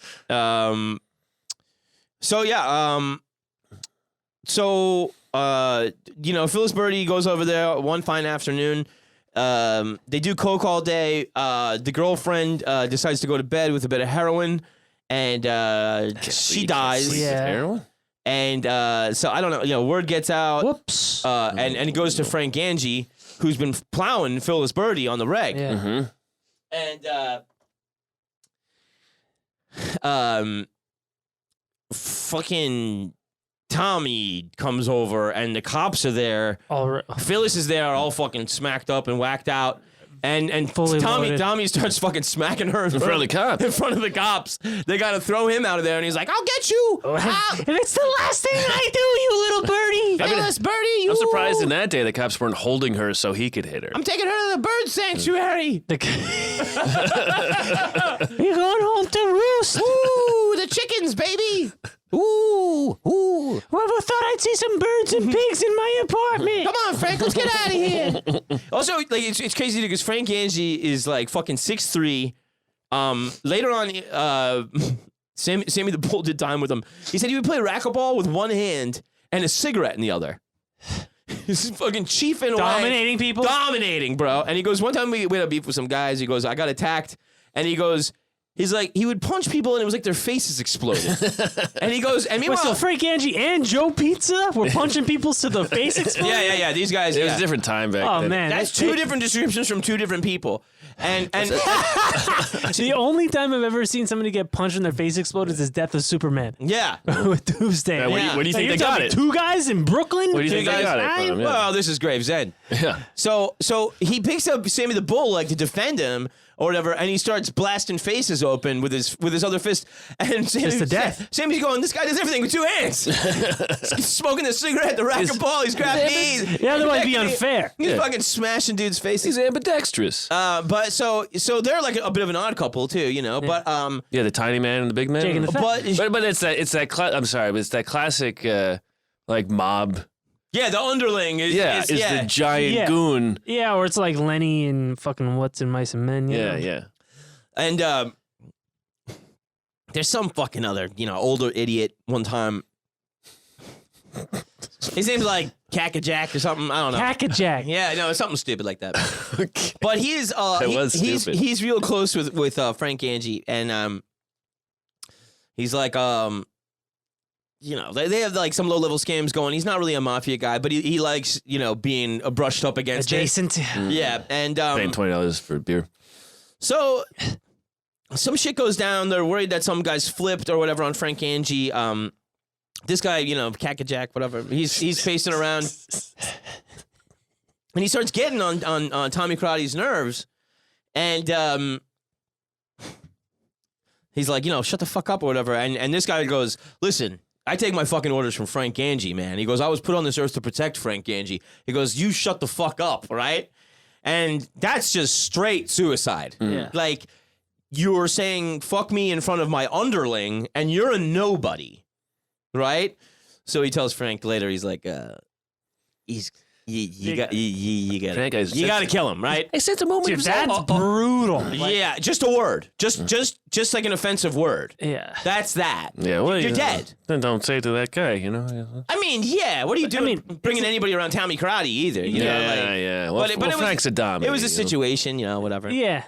Phyllis Birdie goes over there one fine afternoon. They do coke all day. The girlfriend decides to go to bed with a bit of heroin, and she dies. Yeah. Heroin? And so I don't know. Word gets out. Whoops. And it goes to Frank Angie, who's been plowing Phyllis Birdie on the reg. Yeah. And fucking Tommy comes over, and the cops are there. All right. Phyllis is there, all fucking smacked up and whacked out. And Fully loaded. Tommy starts fucking smacking her in front of the cops. In front of the cops. They got to throw him out of there, and he's like, "I'll get you." If it's the last thing I do, you little birdie. Phyllis Birdie, you. I'm surprised in that day the cops weren't holding her so he could hit her. I'm taking her to the bird sanctuary. You're going home to roost. Ooh, the chickens, baby. Ooh. Whoever thought I'd see some birds and pigs in my apartment? Come on, Frank, let's get out of here. Also, like it's crazy because Frank Angie is like fucking 6'3". Later on, Sammy the Bull did time with him. He said he would play racquetball with one hand and a cigarette in the other. He's fucking chiefing away. Dominating people? Dominating, bro. And he goes, one time we had a beef with some guys. He goes, I got attacked. And he goes, He's like, he would punch people and it was like their faces exploded. And he goes, and Wait, meanwhile, so Frank Angie and Joe Pizza were punching people to the face exploded? yeah. These guys, It was a different time back Oh then. man, That's two different descriptions from two different people. And The only time I've ever seen somebody get punched and their face explode is his Death of Superman yeah. with Doomsday. What do you think you're they got telling me it? 2 guys in Brooklyn? What do you think they got it from? Yeah. Well, this is Gravesend. Yeah. So he picks up Sammy the Bull like to defend him or whatever, and he starts blasting faces open with his other fist. And to death. Sammy's going, this guy does everything with 2 hands. He's smoking a cigarette, the racquetball, he's grabbing knees. Yeah, that might be unfair. He's fucking smashing dudes' faces. He's ambidextrous. But so they're like a bit of an odd couple too, you know. But Yeah, the tiny man and the big man. Jake and the fat. But it's that I'm sorry, but it's that classic like mob. yeah, the underling is the giant Yeah. goon. Yeah, or it's like Lenny and fucking What's in Mice and Men. You know? Yeah. And there's some fucking other, older idiot one time. His name's like Cack-a-Jack or something. I don't know. Hack-a-Jack. Yeah, no, it's something stupid like that. But he's was stupid. he's real close with Frank Angie, and he's like they have like some low level scams going. He's not really a mafia guy, but he likes being brushed up against it. Adjacent. Yeah, and Paying $20 for beer. so some shit goes down. They're worried that some guy's flipped or whatever on Frank Angie. This guy, Cack-a-Jack, whatever. He's pacing around, and he starts getting on Tommy Karate's nerves, and he's like, shut the fuck up or whatever. And this guy goes, listen, I take my fucking orders from Frank Angie, man. He goes, I was put on this earth to protect Frank Angie. He goes, you shut the fuck up, right? And that's just straight suicide. Yeah. Like, you're saying fuck me in front of my underling, and you're a nobody, right? So he tells Frank later, he's like, you got to kill him, right? I sense a moment Dude, of that's brutal. Like, Yeah, just a word, just like an offensive word. yeah. That's that. Yeah, well, You're dead. Then don't say it to that guy, I mean, yeah. What are you doing? Bringing anybody around Tommy Karate either? You know, like, yeah. Well, but it was- Frank's a dominant. It was a situation, whatever. Yeah.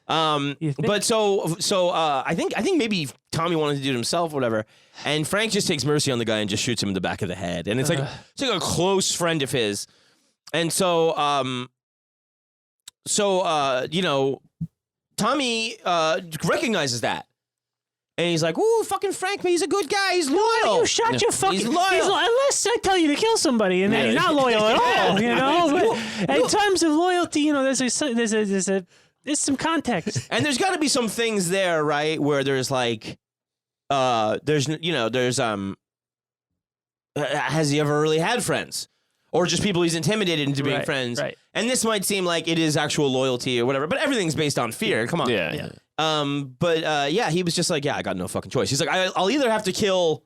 You think? But so I think maybe Tommy wanted to do it himself, whatever. And Frank just takes mercy on the guy and just shoots him in the back of the head. And it's like a close friend of his. And so Tommy recognizes that. And he's like, ooh, fucking Frank, he's a good guy. He's loyal. You shot your fucking. He's loyal. Unless I tell you to kill somebody, and then he's not loyal at all. But in terms of loyalty, there's some context. And there's got to be some things there, right? Where there's like, has he ever really had friends? Or just people he's intimidated into being friends. Right. And this might seem like it is actual loyalty or whatever, but everything's based on fear. Come on. Yeah. He was just like, I got no fucking choice. He's like, I'll either have to kill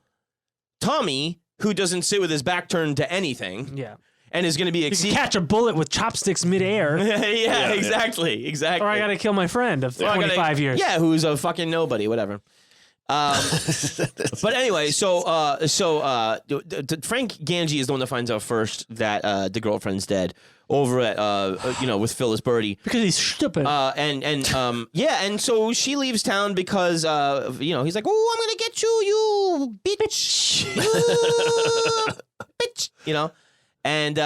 Tommy, who doesn't sit with his back turned to anything. Yeah. And is going to be You can catch a bullet with chopsticks midair, exactly. or I got to kill my friend of 25 years. Yeah, who's a fucking nobody, whatever. But anyway, so Frank Ganji is the one that finds out first that the girlfriend's dead over at with Phyllis Birdie. Because he's stupid. And so she leaves town because he's like, oh, I'm gonna get you, you bitch, you bitch, and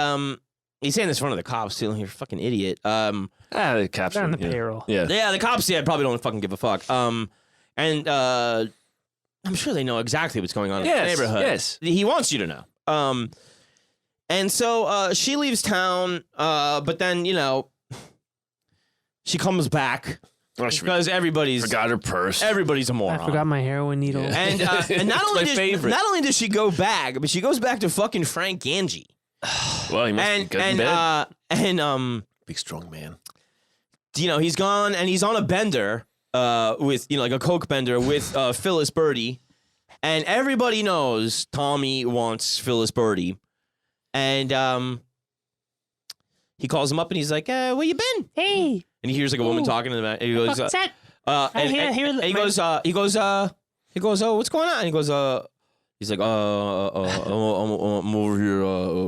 he's saying this in front of the cops too. You're a fucking idiot. The cops They're on the yeah. payroll. Yeah. The cops probably don't fucking give a fuck. And I'm sure they know exactly what's going on in the neighborhood. Yes. He wants you to know. And so she leaves town, but then, she comes back because everybody's Forgot her purse. Everybody's a moron. I forgot my heroin needle. And not only does she go back, but she goes back to fucking Frank Ganji. Well, he must be good in bed. Big strong man. He's gone and he's on a bender with like a coke bender with Phyllis Birdie, and everybody knows Tommy wants Phyllis Birdie, and he calls him up and he's like, where you been? Hey. And he hears like a woman talking to him, and he goes, What's that? he goes, oh, what's going on? And he goes, he's like, I'm over here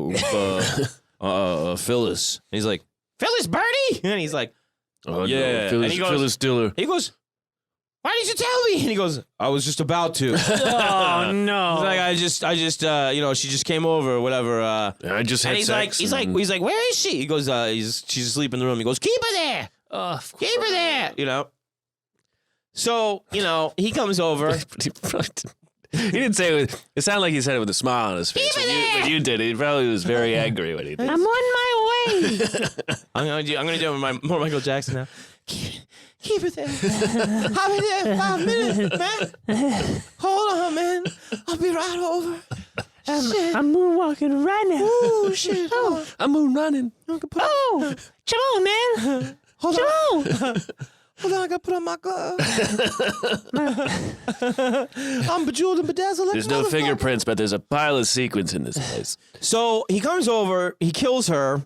with Phyllis. And he's like, Phyllis Birdie? And he's like, Oh, yeah. no. And he goes, Phyllis Diller. He goes, why didn't you tell me? And he goes, I was just about to. Oh no! He's like, I just, she just came over or whatever. I just had and he's sex. like, where is she? He goes, she's asleep in the room. He goes, keep her there. Keep her there. So, he comes over. He didn't say it. It sounded like he said it with a smile on his face. When you did it, he probably was very angry when he did. I'm on my way. I'm gonna do it with more Michael Jackson now. Keep it there. I'll be there in 5 minutes, man. Hold on, man. I'll be right over. I'm moonwalking right now. Oh shit! I'm moon running. Oh, come on, man. Hold on. Hold on, I gotta put on my glove. I'm bejeweled and bedazzled. Like There's no fingerprints, but there's a pile of sequins in this place. So he comes over, he kills her,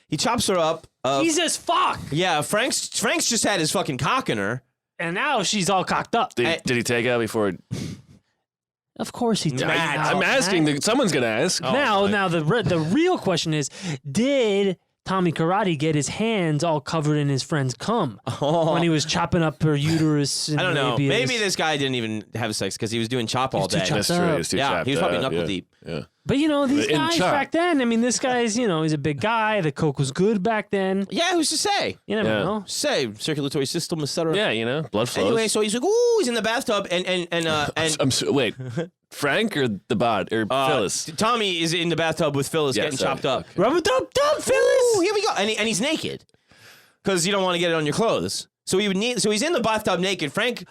he chops her up. Jesus fuck! Yeah, Frank's just had his fucking cock in her. And now she's all cocked up. Did he take out before? Of course he did. I'm asking. Someone's gonna ask. Now the real question is, did Tommy Karate get his hands all covered in his friend's cum when he was chopping up her uterus? And I don't know. labias? Maybe this guy didn't even have sex because he was doing chop all day. That's true. He He was probably knuckle deep. Yeah. But these In guys chop. back then. I mean, this guy's he's a big guy. The coke was good back then. Yeah, who's to say? You never Yeah. know. Say circulatory system, etc. Yeah, blood flows. Anyway, so he's like, ooh, he's in the bathtub, and Wait, Frank or the bot or Phyllis? Tommy is in the bathtub with Phyllis getting chopped up. Okay. Rub a dub dub, Phyllis. Ooh, here we go, and he's naked because you don't want to get it on your clothes. So he's in the bathtub naked. Frank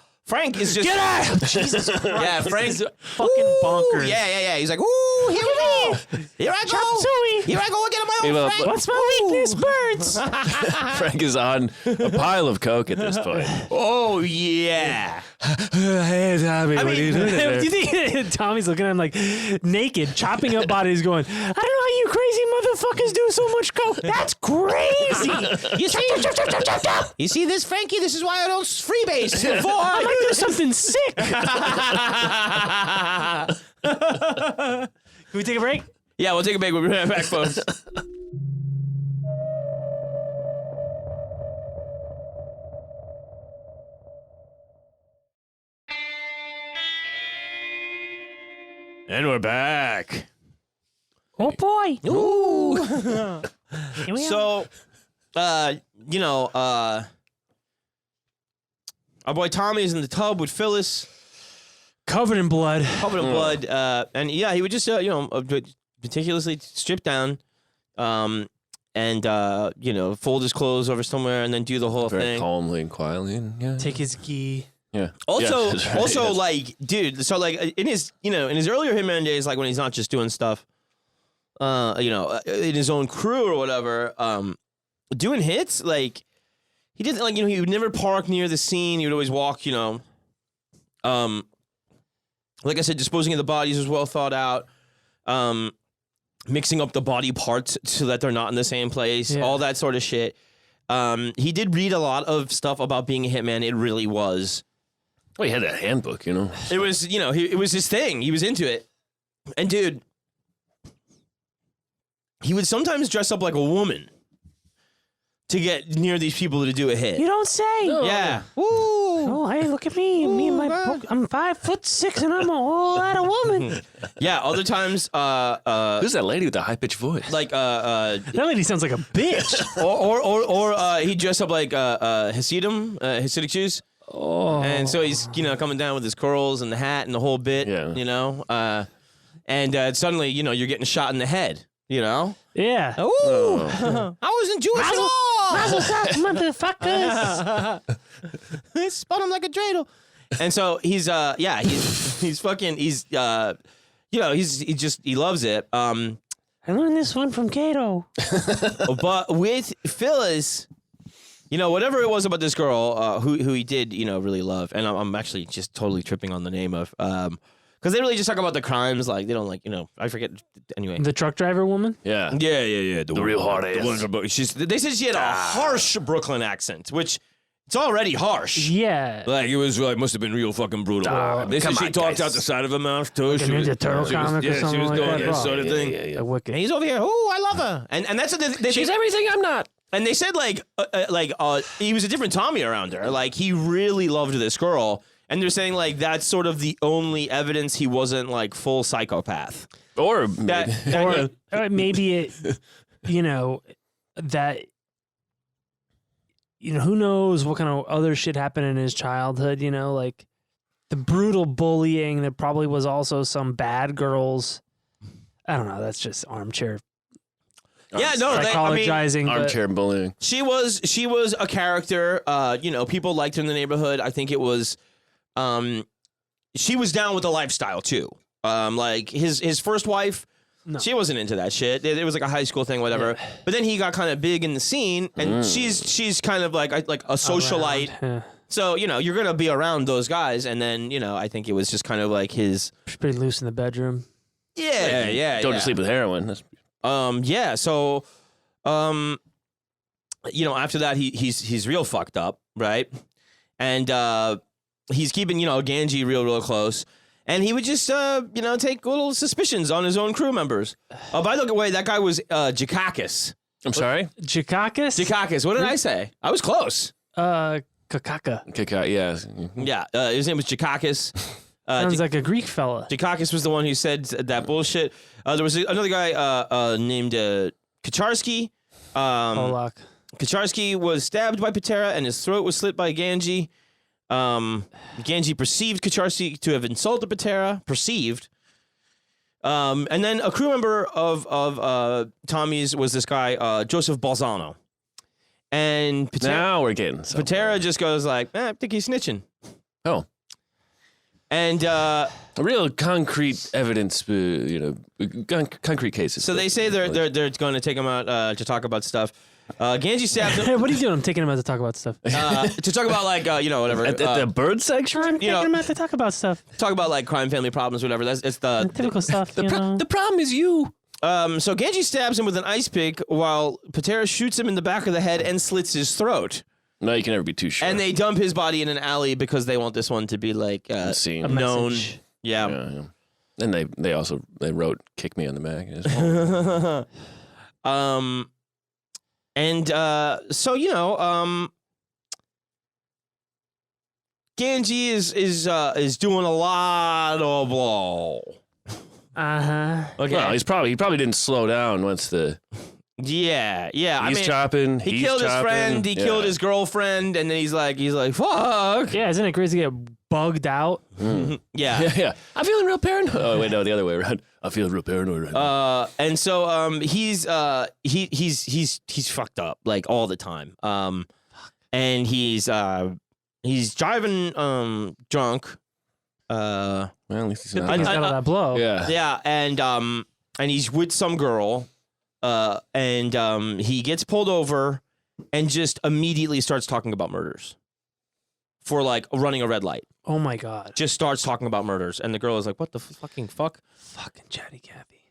is just Get out! Jesus Christ. Yeah, Frank's fucking bonkers. Yeah. He's like, ooh, here we go. Here I go. Chop suey. Here I go again, my Hey, old well, Frank. What's my weakness? Birds. Frank is on a pile of coke at this point. Oh yeah. Hey, Tommy, I what are you doing do there? you think Tommy's looking at him like naked, chopping up bodies, going, I don't know how you crazy motherfuckers do so much coke. That's crazy. You see this, Frankie? This is why I don't freebase. I might do something sick. Can we take a break? Yeah, we'll take a break. We'll be right back, folks. And we're back. Oh boy. Ooh. Here we are. So, our boy Tommy is in the tub with Phyllis, Covered in blood. covered in blood, and yeah, he would just meticulously strip down, and fold his clothes over somewhere, and then do the whole Very thing. calmly and quietly. And, yeah. Take his gi. Yeah. Also, Yeah, that's right. Yes. like, dude, so like in his earlier Hitman days, like when he's not just doing stuff, in his own crew or whatever, doing hits, like he did, like, he would never park near the scene. He would always walk, like I said, disposing of the bodies was well thought out. Mixing up the body parts so that they're not in the same place, all that sort of shit. He did read a lot of stuff about being a hitman. It really was. Well, he had that handbook, It was, it was his thing. He was into it. And dude, he would sometimes dress up like a woman to get near these people to do a hit. You don't say. Yeah. Ooh. Oh, hey, look at me. Me and my book. I'm 5'6" and I'm a whole lot of woman. Yeah, other times, Who's that lady with the high pitched voice? like, That lady sounds like a bitch. or he'd dress up like Hasidic Jews. Oh. And so he's, coming down with his curls and the hat and the whole bit, Yeah. and suddenly, you're getting shot in the head, Yeah. Ooh, I wasn't Jewish at all. Mazel tov, motherfuckers. Spun him like a dreidel. And so he's he loves it. I learned this one from Cato. But with Phyllis, whatever it was about this girl, who he did, really love, and I'm actually just totally tripping on the name of, because they really just talk about the crimes, like they don't like, I forget. Anyway, The truck driver woman? Yeah. yeah. The real hard ass. They said she had a harsh Brooklyn accent, which it's already harsh. Yeah. Like it was like must have been real fucking brutal. They said she talked out the side of her mouth too. Like a Ninja Turtle comic or something she was like doing that, that bro. sort of thing. A wicked. And he's over here. Oh, I love her. And that's what they She's everything I'm not. And they said he was a different Tommy around her. Like he really loved this girl, and they're saying like that's sort of the only evidence he wasn't like full psychopath. Or Or maybe it, that. Who knows what kind of other shit happened in his childhood? Like the brutal bullying. There probably was also some bad girls. I don't know. That's just armchair. Yeah, no, psychologizing. Armchair bullying. She was a character. People liked her in the neighborhood. I think it was, she was down with the lifestyle too. Like his first wife, she wasn't into that shit. It was like a high school thing, whatever. Yeah. But then he got kind of big in the scene, and she's kind of like a socialite. Yeah. So you're gonna be around those guys, and then I think it was just kind of like his. She's pretty loose in the bedroom. Yeah. Don't sleep with heroin. Yeah. So, after that, he's real fucked up, right? And he's keeping Ganji real close. And he would just, take little suspicions on his own crew members. By the way, that guy was Jikakis. I'm sorry? Jikakis? Jikakis. What did I say? I was close. Kakaka. Yeah. Yeah. His name was Jikakis. Sounds like a Greek fella. Jikakis was the one who said that bullshit. There was another guy named Kacharsky. Polak. Kacharsky was stabbed by Pitera, and his throat was slit by Ganji. Ganji perceived Kacharsky to have insulted Pitera. Perceived. And then a crew member of Tommy's was this guy, Joseph Balzano. And Pitera, now we're getting somewhere. Pitera just goes like, I think he's snitching. Oh. And real concrete evidence, concrete cases. So they say they're going to take him out to talk about stuff. Ganji stabbed him. Hey, what are you doing? I'm taking him out to talk about stuff. To talk about whatever. At the bird section? I'm taking him out to talk about stuff. Talk about like crime, family problems, whatever. It's the typical stuff. The problem is you. So Ganji stabs him with an ice pick while Pitera shoots him in the back of the head and slits his throat. No, you can never be too sure. And they dump his body in an alley because they want this one to be like known. Yeah. And they also wrote "kick me on the back." Ganji is doing a lot of blow. Okay. Well, he probably didn't slow down once the. Yeah. He's chopping. He killed his friend. He killed his girlfriend, and then he's like, fuck. Yeah, isn't it crazy to get bugged out? Yeah. I'm feeling real paranoid. Oh wait, no, the other way around. I feel real paranoid right now. And so he's fucked up like all the time. And he's driving drunk. Well, at least he's not. He's got all that blow. Yeah, and he's with some girl. And he gets pulled over and just immediately starts talking about murders for like running a red light. Oh my God. Just starts talking about murders. And the girl is like, what the fucking fuck? Fucking chatty Cathy.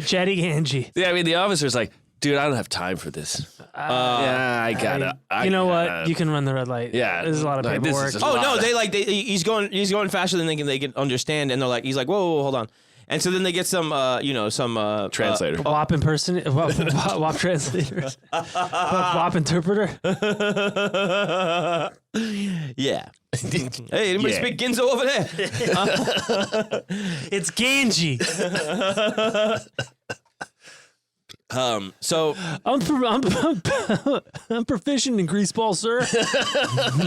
Chatty Ganji. Yeah, I mean, the officer's like, dude, I don't have time for this. I gotta. You know what? You can run the red light. Yeah, there's a lot of paperwork. He's going faster than they can understand, and he's like, whoa, hold on. And so then they get some translator, WAP impersonator, WAP translator, WAP interpreter. Yeah. Hey, anybody speak Ginzo over there? It's Ganji. So I'm proficient in greaseball, sir.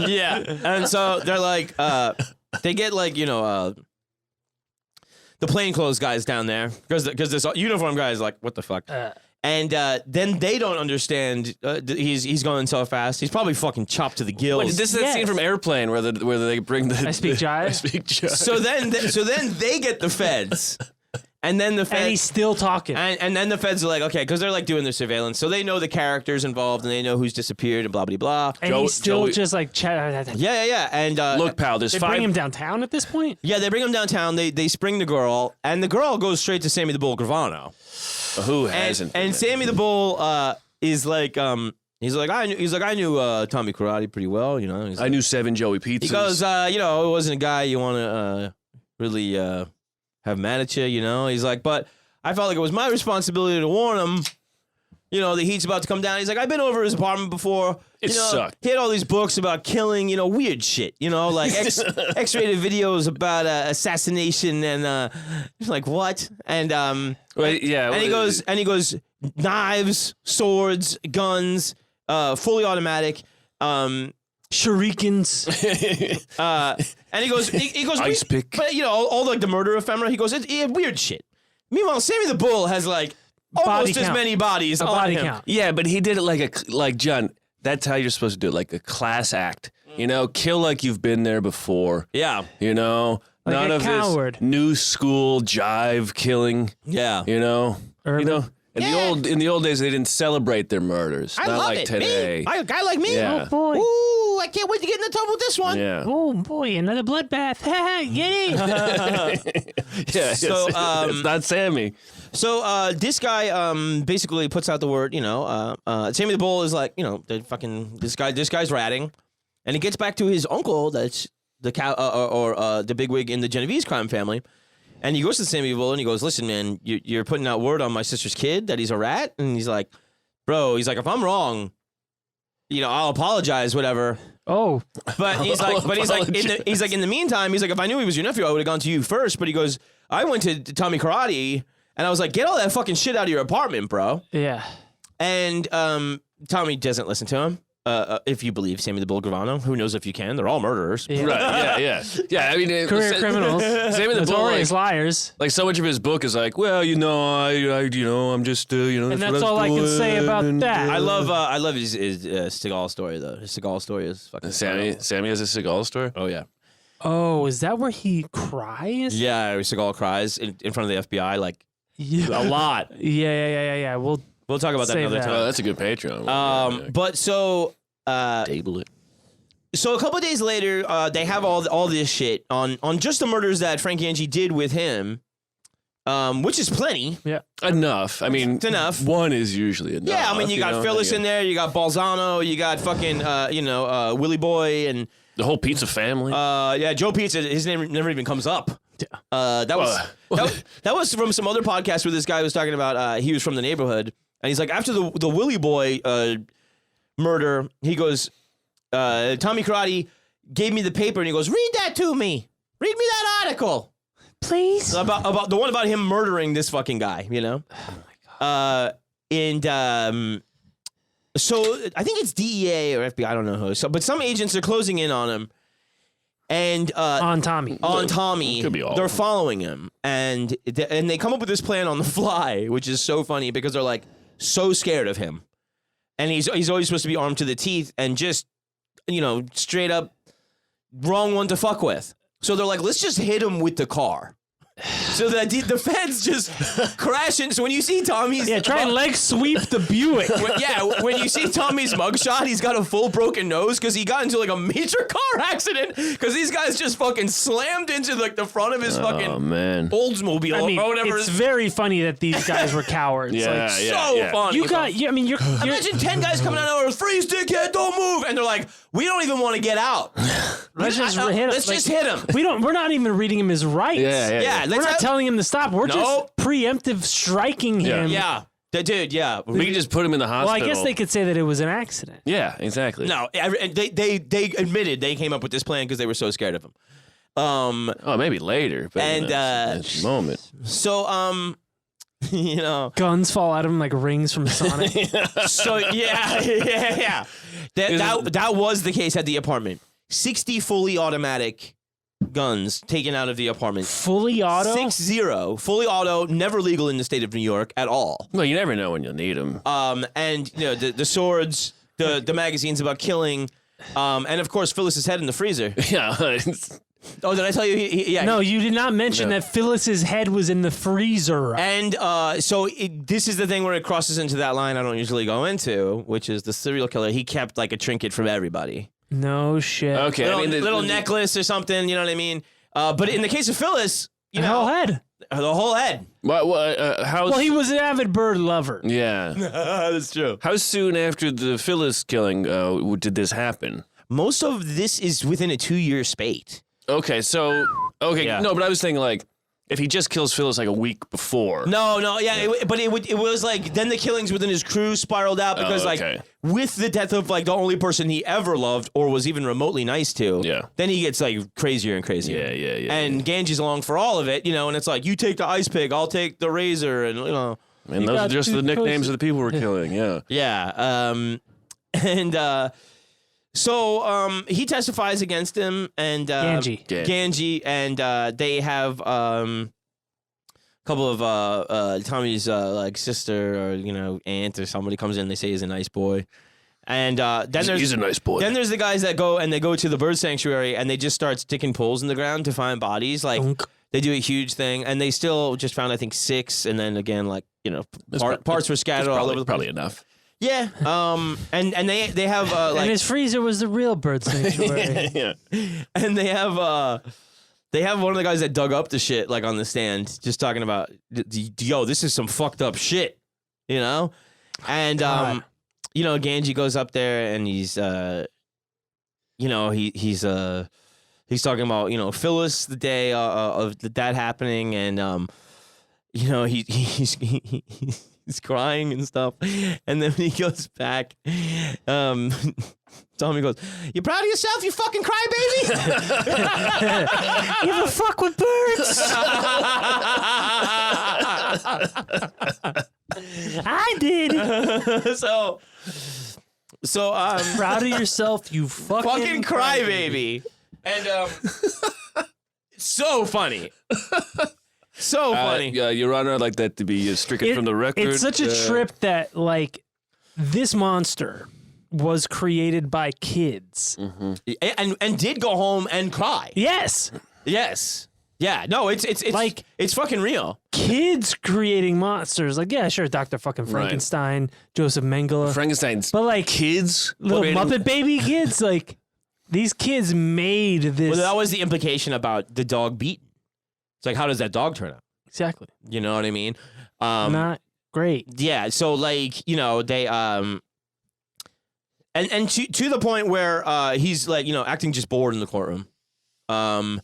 Yeah, and so they're like, they get like the plainclothes guys down there because this uniform guy is like, what the fuck? And then they don't understand. He's going so fast. He's probably fucking chopped to the gills. Wait, this is that scene from Airplane where they bring the. I speak jive. I speak jive. So then they get the feds. And then the feds, and he's still talking. And then the feds are like, okay, because they're like doing their surveillance, so they know the characters involved and they know who's disappeared and blah blah blah. And he's still just like, yeah. And look, pal, they bring him downtown at this point. Yeah, they bring him downtown. They spring the girl, and the girl goes straight to Sammy the Bull Gravano. Who hasn't? And Sammy the Bull is like, he's like, I knew Tommy Karate pretty well, I knew 7 Joey Pizzas. He goes, it wasn't a guy you want to really. Have mad at you, He's like, but I felt like it was my responsibility to warn him. You know, the heat's about to come down. He's like, I've been over his apartment before. It sucked. He had all these books about killing, weird shit. Like X-rated videos about assassination and like what? And yeah. and he goes knives, swords, guns, fully automatic, Shurikens. and he goes Ice pick. But all like the murder ephemera. He goes, it's weird shit. Meanwhile, Sammy the Bull has like almost as many bodies on body him. count. Yeah, but he did it like John. That's how you're supposed to do it, like a class act. Kill like you've been there before. Yeah. Like none a of coward. this new school jive killing. Yeah. Urban. In the old days they didn't celebrate their murders. I not love like it. today. Me? A guy like me? Yeah. Oh boy. Ooh, I can't wait to get in the trouble with this one. Yeah. Oh boy, another bloodbath. Get it. Yeah. So, it's not Sammy. So this guy basically puts out the word, Sammy the Bull is like, this guy's ratting, and he gets back to his uncle that's the the bigwig in the Genovese crime family, and he goes to Sammy the Bull and he goes, listen, man, you're putting out word on my sister's kid that he's a rat, and he's like, bro, if I'm wrong, I'll apologize, whatever. Oh, But he's like, in the meantime, he's like, if I knew he was your nephew, I would have gone to you first. But he goes, I went to Tommy Karate. And I was like, get all that fucking shit out of your apartment, bro. yeah. And Tommy doesn't listen to him. If you believe Sammy the Bull Gravano, who knows if you can? They're all murderers. Yeah. Right. Yeah. Yeah. I mean, Career criminals. Sammy the Bull, Notorious liars. like so much of his book is like, well, I'm just, And that's all I can say about that. I love his Seagal story though. His Seagal story is fucking Sammy has a Seagal story. Oh yeah. Oh, is that where he cries? Yeah, Seagal cries in front of the FBI like Yeah. a lot. Yeah. We'll talk about that Save another that. time. Oh, that's a good Patreon. But so Table it. So a couple of days later, they have all this shit on just the murders that Frank Angie did with him, which is plenty. Yeah. Enough. I mean, It's enough. One is usually enough. Yeah, I mean, you got Phyllis in there, you got Balzano, you got fucking, Willie Boy, and the whole pizza family. Joe Pizza. His name never even comes up. That was from some other podcast where this guy was talking about. He was from the neighborhood, and he's like, after the Willie Boy murder, he goes, Tommy Karate gave me the paper, and he goes, read that to me. Read me that article, Please. about the one about him murdering this fucking guy. Oh my god. So I think it's DEA or FBI. I don't know who. So, but some agents are closing in on him. And On Tommy. Could be all they're of them. following him, and they come up with this plan on the fly, which is so funny because they're like so scared of him, and he's always supposed to be armed to the teeth and just straight up wrong one to fuck with. So they're like, let's just hit him with the car. So that the feds just crash in. So when you see Tommy's Try and leg sweep the Buick. when you see Tommy's mugshot, he's got a full broken nose because he got into like a major car accident because these guys just fucking slammed into like the front of his fucking Oldsmobile I mean, or whatever. it's very funny that these guys were cowards. Yeah, Like, funny. you're Imagine 10 guys coming out of nowhere, freeze, dickhead, don't move, and they're like, we don't even want to get out. let's just hit him. Let's just hit him. We're not even reading him his rights. Yeah, We're not telling him to stop. We're Nope. just preemptive striking him. Yeah, dude. Yeah, We can just put him in the Well, hospital. I guess they could say that it was an accident. Yeah, exactly. No, they admitted they came up with this plan because they were so scared of him. Oh, maybe later. But And, at the moment. So Guns fall out of him like rings from Sonic. So yeah. That was the case at the apartment. 60 fully automatic guns taken out of the apartment. Fully auto? 60 fully auto, never legal in the state of New York at all. Well, you never know when you'll need them. And the swords, the magazines about killing, and of course Phyllis's head in the freezer. Yeah. Oh, did I tell you? No, you did not mention that Phyllis's head was in the freezer. And so this is the thing where it crosses into that line I don't usually go into, which is the serial killer. He kept like a trinket from everybody. No shit. Okay. Little necklace or something, you know what I mean? But in the case of Phyllis, The whole head. the whole head. Well, he was an avid bird lover. Yeah. That's true. How soon after the Phyllis killing did this happen? Most of this is within a 2-year spate. Okay, so Yeah. no, but I was thinking like if he just kills Phyllis like a week before. No, yeah, it was like then the killings within his crew spiraled out because okay. like with the death of like the only person he ever loved or was even remotely nice to, then he gets like crazier and crazier. Yeah. And Ganji's along for all of it, and it's like you take the ice pig, I'll take the razor, and And those are just the nicknames of the people we're killing. Yeah. Yeah. So he testifies against him and Ganji, and they have a couple of Tommy's like sister or aunt or somebody comes in. They say he's a nice boy, and then he's a nice boy. Then there's the guys that go to the bird sanctuary and they just start sticking poles in the ground to find bodies. Like they do a huge thing, and they still just found I think 6, and then again like parts were scattered all over the place. Probably enough. Yeah, and they have like and his freezer was the real bird sanctuary. yeah, and they have one of the guys that dug up the shit like on the stand, just talking about this is some fucked up shit, and Ganji goes up there and he's he's talking about Phyllis the day of that happening, and he's crying and stuff, and then when he goes back, Tommy goes, "You proud of yourself, you fucking crybaby?" You ever fuck with birds? I did. So proud of yourself, you fucking crybaby, and so funny. So funny. Your Honor, I'd like that to be stricken from the record. It's such a trip that, like, this monster was created by kids. Mm-hmm. And did go home and cry. Yes. Yeah. No, it's like it's fucking real. Kids creating monsters. Like, yeah, sure, Dr. fucking Frankenstein, Joseph Mengele. Frankenstein's but like kids, little Muppet baby kids, like these kids made this. Well, that was the implication about the dog beaten. It's like, how does that dog turn out? Exactly. You know what I mean? Not great. Yeah. So like, they and to the point where he's like, acting just bored in the courtroom. And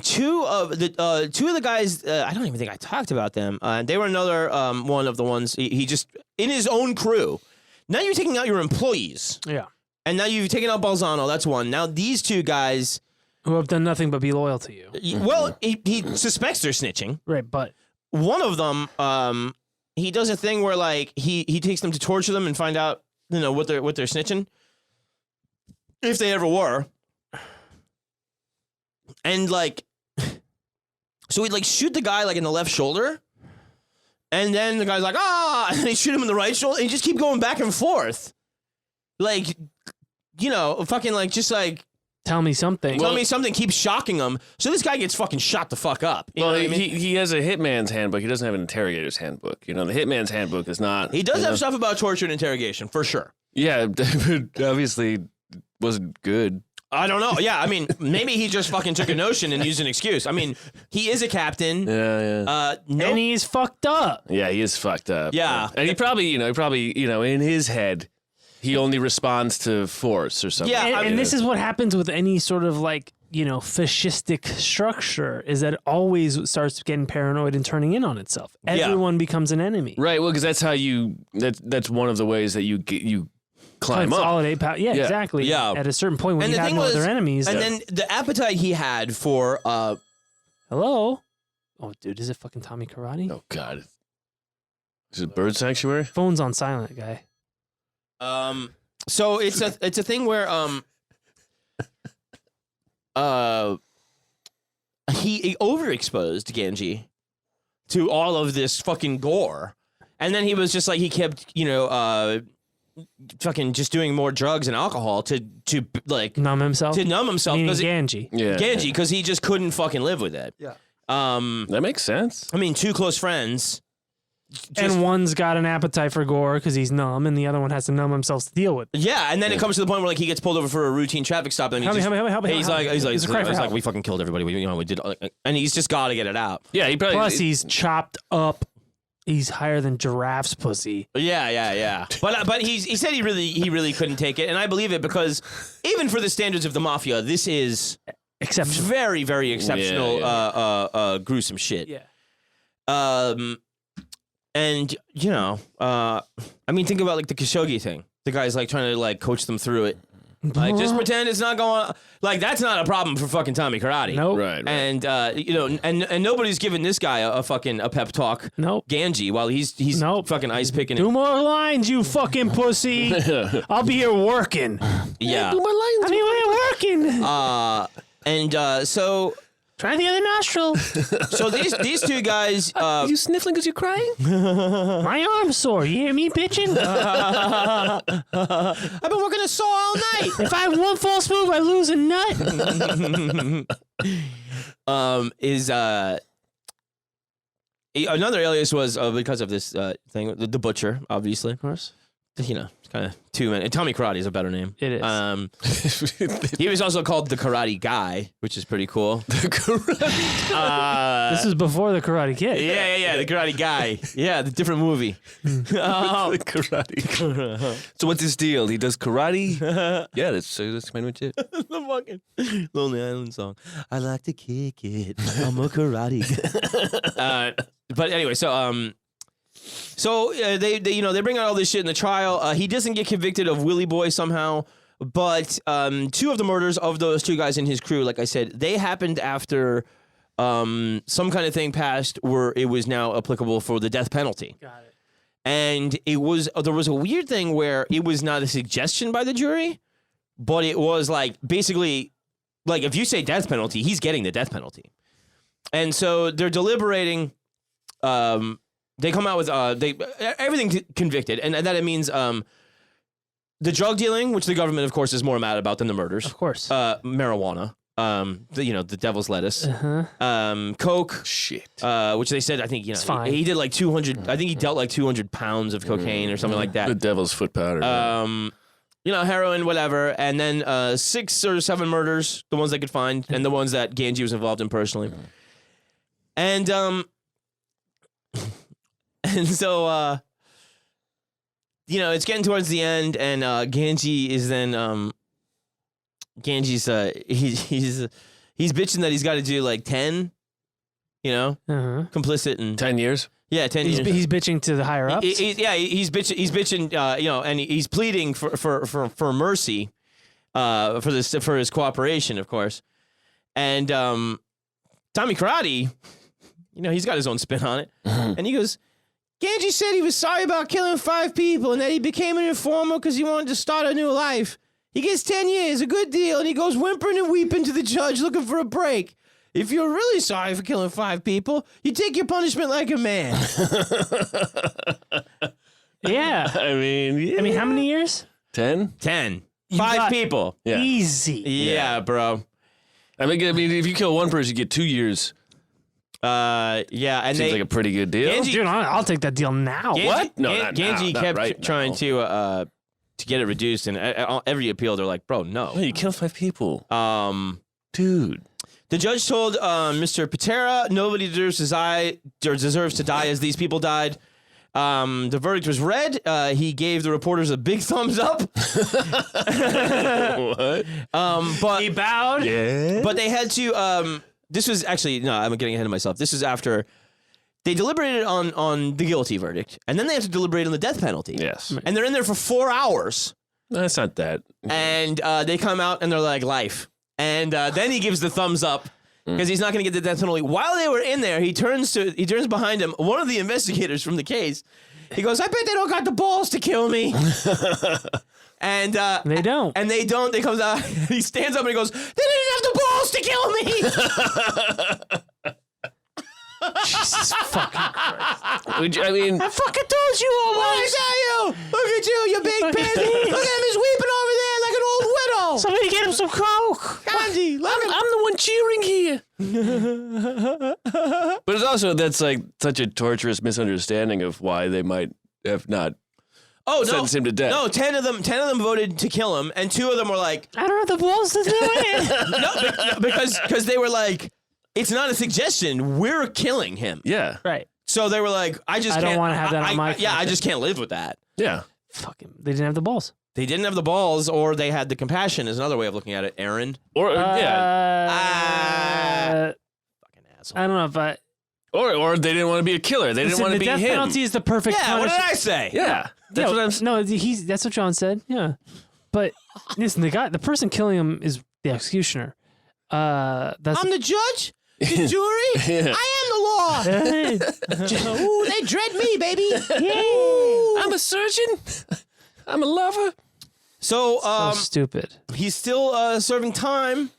two of the guys, I don't even think I talked about them. They were another one of the ones he just in his own crew. Now you're taking out your employees. Yeah. And now you've taken out Balzano. That's one. Now these two guys. Who have done nothing but be loyal to you. Well, he suspects they're snitching. Right, but one of them, he does a thing where like he takes them to torture them and find out, what they're snitching, if they ever were. And like, so he'd like shoot the guy like in the left shoulder, and then the guy's like, and then he shoot him in the right shoulder, and he just keep going back and forth, like, fucking like just like. Tell me something. Keeps shocking him. So this guy gets fucking shot the fuck up. You know what I mean? He has a hitman's handbook. He doesn't have an interrogator's handbook. The hitman's handbook is not. He does have stuff about torture and interrogation, for sure. Yeah, obviously wasn't good. I don't know. Yeah, I mean, maybe he just fucking took a notion and used an excuse. I mean, he is a captain. Yeah. And he's fucked up. Yeah, he is fucked up. Yeah. And he probably, in his head, he only responds to force or something. Yeah, and this is what happens with any sort of like, fascistic structure is that it always starts getting paranoid and turning in on itself. Everyone becomes an enemy. Right. Well, because that's how that's one of the ways that you climb consolidate up. Power. Yeah, exactly. Yeah. At a certain point when and you have no other enemies. And then the appetite he had for hello? Oh, dude, is it fucking Tommy Karate? Oh, God. Is it Bird Sanctuary? Phone's on silent, guy. So it's a thing where he overexposed Ganji to all of this fucking gore, and then he was just like he kept fucking just doing more drugs and alcohol to like numb himself. Meaning Ganji. Ganji, because he just couldn't fucking live with it. Yeah. That makes sense. I mean, two close friends. And one's got an appetite for gore because he's numb, and the other one has to numb himself to deal with it. Yeah, and then it comes to the point where like he gets pulled over for a routine traffic stop, and he's like, we fucking killed everybody. We did, and he's just got to get it out. Yeah, he probably. Plus, he's chopped up. He's higher than Giraffe's pussy. Yeah. But he said he really couldn't take it, and I believe it because even for the standards of the mafia, this is Exceptional. Very, very exceptional, gruesome shit. Yeah. And you know, I mean, think about like the Khashoggi thing. The guy's like trying to like coach them through it. Like, just pretend it's not going on. Like, that's not a problem for fucking Tommy Karate. Nope. Right. And, you know, and nobody's giving this guy a fucking pep talk. Nope. Ganji, while he's Nope. fucking ice picking. Do more lines, you fucking pussy. I'll be here working. Yeah. I'll be here working. So Try the other nostril. so these two guys. Are you sniffling because you're crying? My arm's sore. You hear me bitching? I've been working a saw all night. If I have one false move, I lose a nut. Another alias was because of this thing, the Butcher, obviously. Of course. You know, it's kind of too many. Tommy Karate is a better name. It is. He was also called the Karate Guy, which is pretty cool. This is before the Karate Kid. Yeah, the Karate Guy. Yeah, the different movie. The karate. So what's his deal? He does karate? Yeah, that's pretty much it. The fucking Lonely Island song. I like to kick it. I'm a karate guy. But anyway, so they you know, they bring out all this shit in the trial. He doesn't get convicted of Willie Boy somehow, but two of the murders of those two guys in his crew, like I said, they happened after some kind of thing passed where it was now applicable for the death penalty. Got it. And there was a weird thing where it was not a suggestion by the jury, but it was like basically like if you say death penalty, he's getting the death penalty. And so they're deliberating. They come out with everything convicted, and that it means the drug dealing, which the government, of course, is more mad about than the murders. Of course. Marijuana, the devil's lettuce, coke, Shit. which they said I think It's fine. he did like 200. I think he dealt like 200 pounds of cocaine or something like The that. devil's foot powder. Heroin, whatever, and then 6 or 7 murders, the ones they could find, and the ones that Ganji was involved in personally, and and so, it's getting towards the end, and Ganji is then, Ganji's, he's bitching that he's got to do like 10, complicit in 10 years? Yeah, 10 years. He's bitching to the higher ups. He's bitching, and he's pleading for mercy, for his cooperation, of course, and Tommy Karate, he's got his own spin on it, and he goes, Ganji said he was sorry about killing 5 people and that he became an informer because he wanted to start a new life. He gets 10 years, a good deal, and he goes whimpering and weeping to the judge looking for a break. If you're really sorry for killing 5 people, you take your punishment like a man. Yeah. I mean, how many years? 10? 10. You 5 got- people. Yeah. Easy. Yeah, bro. I mean, if you kill one person, you get 2 years. Yeah, and Seems like a pretty good deal. Ganji- Dude, I'll take that deal now. What? No, not now, Ganji not kept right trying now. to get it reduced, and every appeal they're like, bro, no. You killed 5 people. Dude. The judge told Mr. Pitera nobody deserves to die as these people died. The verdict was read. He gave the reporters a big thumbs up. What? But He bowed. Yeah. but they had to. This was actually no. I'm getting ahead of myself. This is after they deliberated on the guilty verdict, and then they have to deliberate on the death penalty. Yes. And they're in there for 4 hours, That's not that. and they come out and they're like life. And then he gives the thumbs up because he's not going to get the death penalty. While they were in there, he turns behind him. One of the investigators from the case. He goes, "I bet they don't got the balls to kill me." And They don't. And they don't. They comes out. He stands up and he goes, "They didn't have the balls to kill me." Jesus fucking Christ. I mean, I fucking told you all What did I tell you? Look at you big pig. Look at him. He's weeping over there like an old widow. Somebody get him some coke. Ganji, look at I'm the one cheering here. But it's also, that's like such a torturous misunderstanding of why they might have not sentenced him to death. No, 10 of them voted to kill him, and 2 of them were like, I don't have the balls to do it. because they were like, it's not a suggestion. We're killing him. Yeah. Right. So they were like, I don't wanna have that on my I just can't live with that. Yeah. Fucking, they didn't have the balls. They didn't have the balls, or they had the compassion. Is another way of looking at it. Aaron, Or fucking asshole. I don't know if I. or they didn't want to be a killer. They didn't want to be the death him. penalty is the perfect Yeah, what punishment. did I say? Yeah, that's what I'm. No, that's what John said. Yeah, but listen, the person killing him is the executioner. That's I'm the judge, the jury. Yeah. I am the law. Ooh, they dread me, baby. I'm a surgeon. I'm a lover. So, so stupid. he's still serving time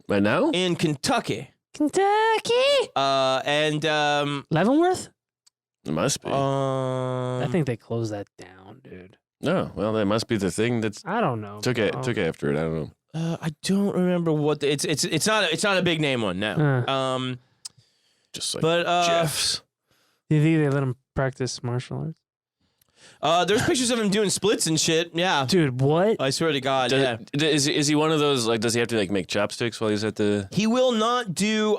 Right now? in Kentucky. Kentucky, And Leavenworth. It must be. I think they closed that down, dude. No, well, that must be the thing that's I don't know. took after it. I don't know. I don't remember what it's not a big name one now. Just like But Jeff's. Do you think they let him practice martial arts? there's pictures of him doing splits and shit. Yeah, Dude, what? I swear to God. Yeah, Is he one of those, like, does he have to, like, make chopsticks while he's at the... he will not do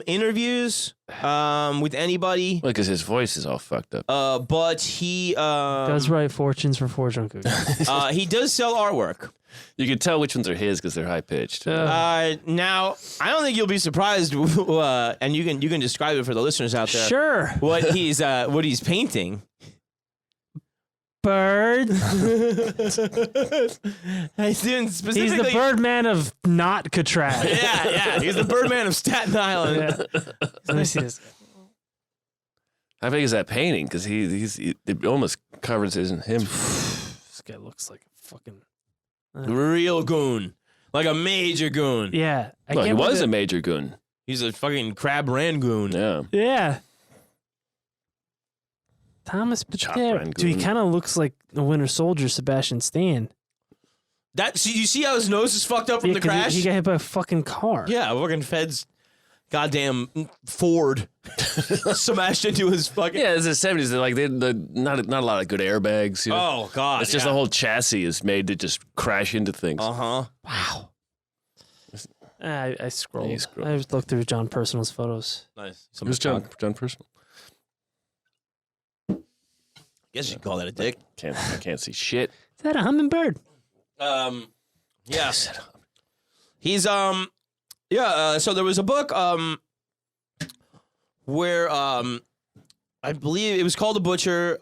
interviews with anybody. Well, because his voice is all fucked up. But he Does write fortunes for fortune cookies. he does sell artwork. You can tell which ones are his because they're high-pitched. Now I don't think you'll be surprised, and you can describe it for the listeners out there. Sure. What he's painting. Bird. He's doing specifically. He's the Birdman of not Cattrall. Yeah. He's the Birdman of Staten Island. Yeah. Let me see this. How big is that painting? Because it almost covers him. This guy looks like a fucking. Real goon, like a major goon. Yeah. Well, he was a major goon. He's a fucking crab rangoon. Yeah. Yeah. Thomas Pitera. Rangoon. Dude, he kind of looks like the Winter Soldier, Sebastian Stan. You see how his nose is fucked up from the 'cause crash? He got hit by a fucking car. Yeah, fucking feds, goddamn Ford, smashed into his fucking. Yeah, it's the 70s. They're like, not a lot of good airbags. You know? Oh God! It's just the whole chassis is made to just crash into things. Wow. I scrolled. Yeah, you scrolled. I just looked through John Personal's photos. Nice. Who's John Personal? Guess you could call that a dick. I can't see shit. Is that a hummingbird? Yeah. He's So there was a book where I believe it was called The Butcher,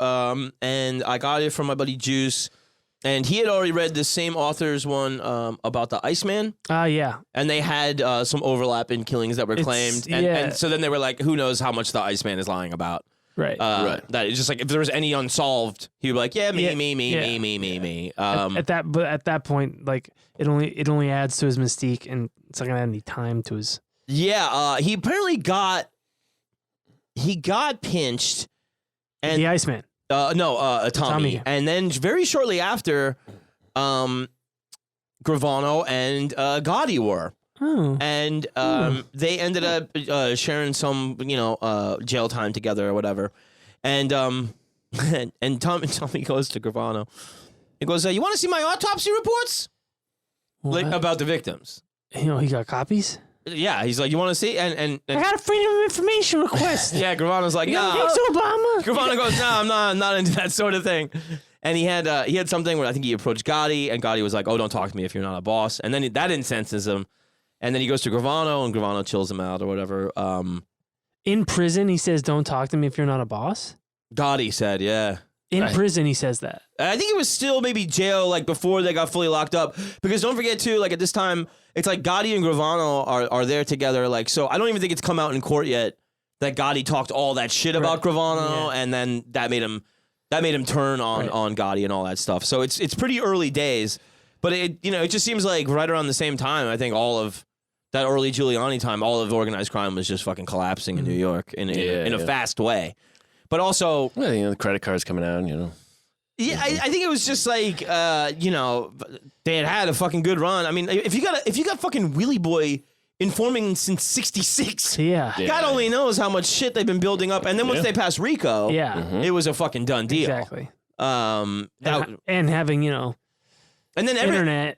and I got it from my buddy Juice, and he had already read the same author's one about the Iceman, Yeah. and they had some overlap in killings that were claimed, and so then they were like, who knows how much the Iceman is lying about. Right. Right. That it's just like if there was any unsolved, he would be like, yeah, me. At that point, like it only adds to his mystique, and it's not gonna add any time to his. Yeah. He apparently got pinched, and The Iceman. Tommy. And then very shortly after, Gravano and Gotti were. Oh. And they ended up sharing some, jail time together or whatever. And and Tommy goes to Gravano. He goes, "You want to see my autopsy reports? Like about the victims?" He got copies. Yeah, he's like, "You want to see?" And I got a freedom of information request. yeah, Gravano's like, "No." Thanks, Obama. Gravano goes, "No, I'm not into that sort of thing." And he had something where I think he approached Gotti, and Gotti was like, "Oh, don't talk to me if you're not a boss." And then that incenses him. And then he goes to Gravano, and Gravano chills him out or whatever. In prison, he says, "Don't talk to me if you're not a boss." Gotti said, yeah. In prison, he says that. I think it was still maybe jail, like before they got fully locked up. Because don't forget too, like at this time, it's like Gotti and Gravano are there together. Like, so I don't even think it's come out in court yet that Gotti talked all that shit about Gravano, and then that made him turn on Gotti and all that stuff. So it's pretty early days, but it just seems like right around the same time. I think all of that early Giuliani time, all of organized crime was just fucking collapsing in New York in a fast way. But also, well, the credit cards coming out, Yeah, I think it was just like, they had a fucking good run. I mean, if you got fucking Willy Boy informing since '66, God only knows how much shit they've been building up. And then once they passed RICO, it was a fucking done deal. Exactly. And having and then internet.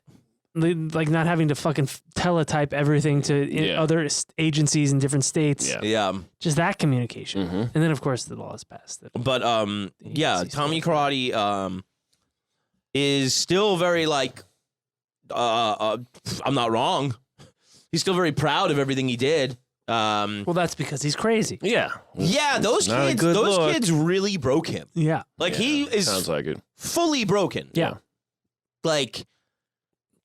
Like not having to fucking teletype everything to other agencies in different states. Yeah. Just that communication. And then, of course, the law is passed. But, Tommy Karate is still very like, I'm not wrong. He's still very proud of everything he did. Well, that's because he's crazy. Yeah. Yeah, those kids really broke him. Yeah. Like he is Sounds like it. fully broken. Yeah. Like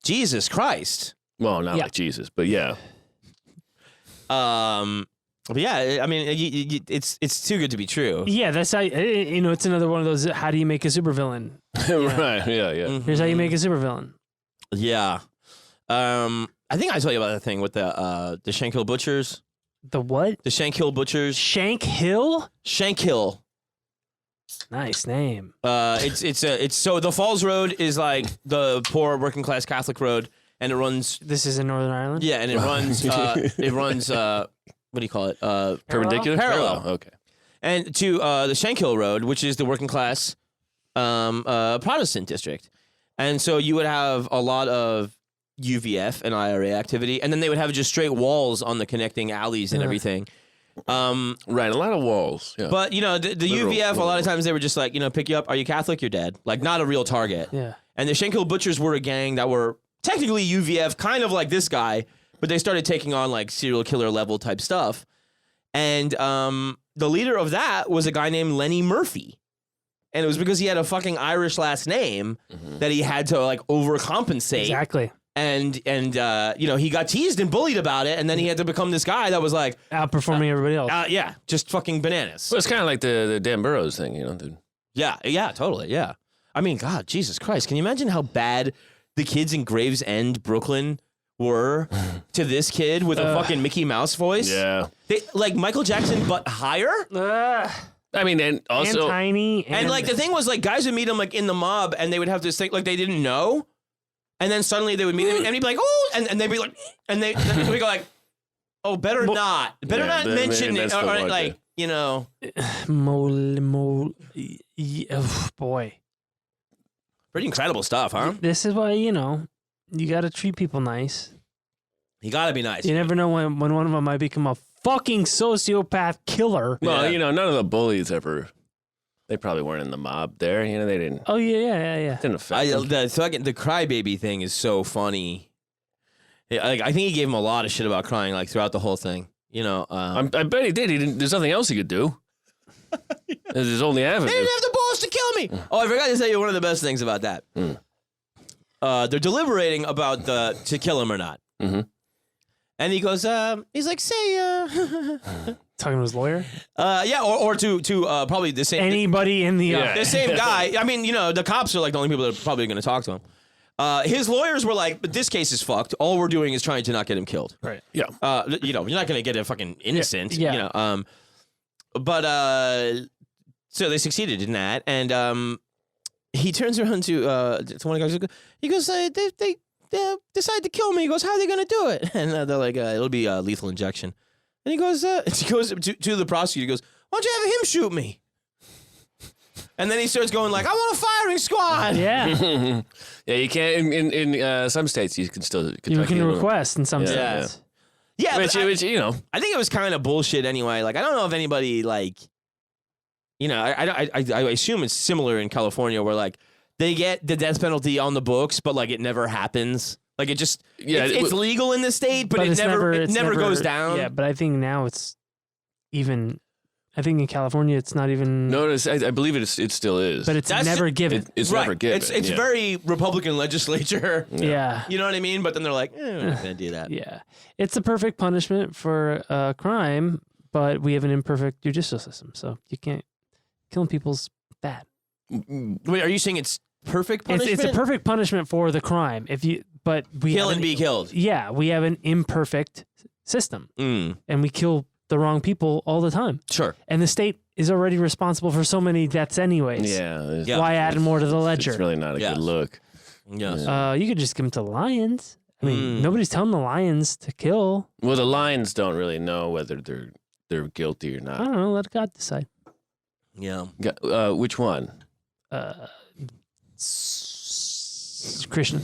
Jesus Christ. Well, not like Jesus, but yeah. But yeah, I mean, it's too good to be true. Yeah, that's how it's another one of those. How do you make a supervillain? Right. Yeah. Yeah. Here's how you make a supervillain. Yeah. I think I told you about that thing with the Shankill Butchers. The what? The Shankill Butchers. Shank Hill? Shankill. Nice name. It's so the Falls Road is like the poor working class Catholic road, and it runs. This is in Northern Ireland. Yeah, and it runs. It runs. What do you call it? Perpendicular. Parallel. Okay. And to the Shankill Road, which is the working class Protestant district, and so you would have a lot of UVF and IRA activity, and then they would have just straight walls on the connecting alleys and everything. Right, a lot of walls. Yeah. But the UVF, a lot of times they were just like, pick you up. Are you Catholic? You're dead. Like, not a real target. Yeah. And the Shankill Butchers were a gang that were technically UVF, kind of like this guy, but they started taking on like serial killer level type stuff. And the leader of that was a guy named Lenny Murphy. And it was because he had a fucking Irish last name that he had to like overcompensate. Exactly. And he got teased and bullied about it, and then he had to become this guy that was like outperforming everybody else. Yeah, just fucking bananas. Well, it's kind of like the Dan Burrows thing, dude. Yeah, totally, yeah. I mean, God, Jesus Christ, can you imagine how bad the kids in Gravesend, Brooklyn were to this kid with a fucking Mickey Mouse voice? Yeah. They, like Michael Jackson, but higher? I mean, and also... And tiny. And like, the thing was, like, guys would meet him, like, in the mob, and they would have to think, like, they didn't know. And then suddenly they would meet him, and he'd be like, "Oh," and they'd be like, and they we go like, "Oh, better not mention it," or like, Oh, boy. Pretty incredible stuff, huh? This is why you got to treat people nice. You got to be nice. You never know when one of them might become a fucking sociopath killer. Well, none of the bullies ever. They probably weren't in the mob there. They didn't. Oh yeah. Didn't affect them. The crybaby thing is so funny. Yeah, like, I think he gave him a lot of shit about crying, like throughout the whole thing. I bet he did. He didn't. There's nothing else he could do. There's his only avenue. They didn't have the balls to kill me. Oh, I forgot to tell you one of the best things about that. They're deliberating about to kill him or not. Mm-hmm. And he goes, he's like, say, Talking to his lawyer? yeah, or to probably the same anybody in the the same guy. I mean, the cops are like the only people that are probably going to talk to him. His lawyers were like, but this case is fucked. All we're doing is trying to not get him killed. Right. Yeah. You're not going to get a fucking innocent. Yeah. So they succeeded in that, and he turns around to one of the guys. He goes, they decide to kill me. He goes, how are they going to do it? And they're like, it'll be lethal injection. And he goes to the prosecutor. He goes, why don't you have him shoot me? And then he starts going like, I want a firing squad. Yeah. Yeah, you can't in some states you can still You can request in some states. Yeah, which I think it was kind of bullshit anyway. Like, I don't know if anybody like, I assume it's similar in California where like they get the death penalty on the books, but like it never happens. Like it just it's legal in the state, but it never goes down. Yeah, but I think now I think in California it's not even. No, I believe it still is. But it's never given. It's never given. It's very Republican legislature. Yeah. You know what I mean? But then they're like, we're not going to do that. Yeah. It's the perfect punishment for a crime, but we have an imperfect judicial system, so you can't. Killing people's bad. Wait, are you saying it's perfect punishment? It's a perfect punishment for the crime. But we kill and be killed. Yeah, we have an imperfect system, and we kill the wrong people all the time. Sure. And the state is already responsible for so many deaths anyways. Yeah. Why add more to the ledger? It's really not a good look. Yes. You could just give them to lions. I mean, nobody's telling the lions to kill. Well, the lions don't really know whether they're guilty or I not. don't know. Let God decide. Yeah. Which one? Krishna.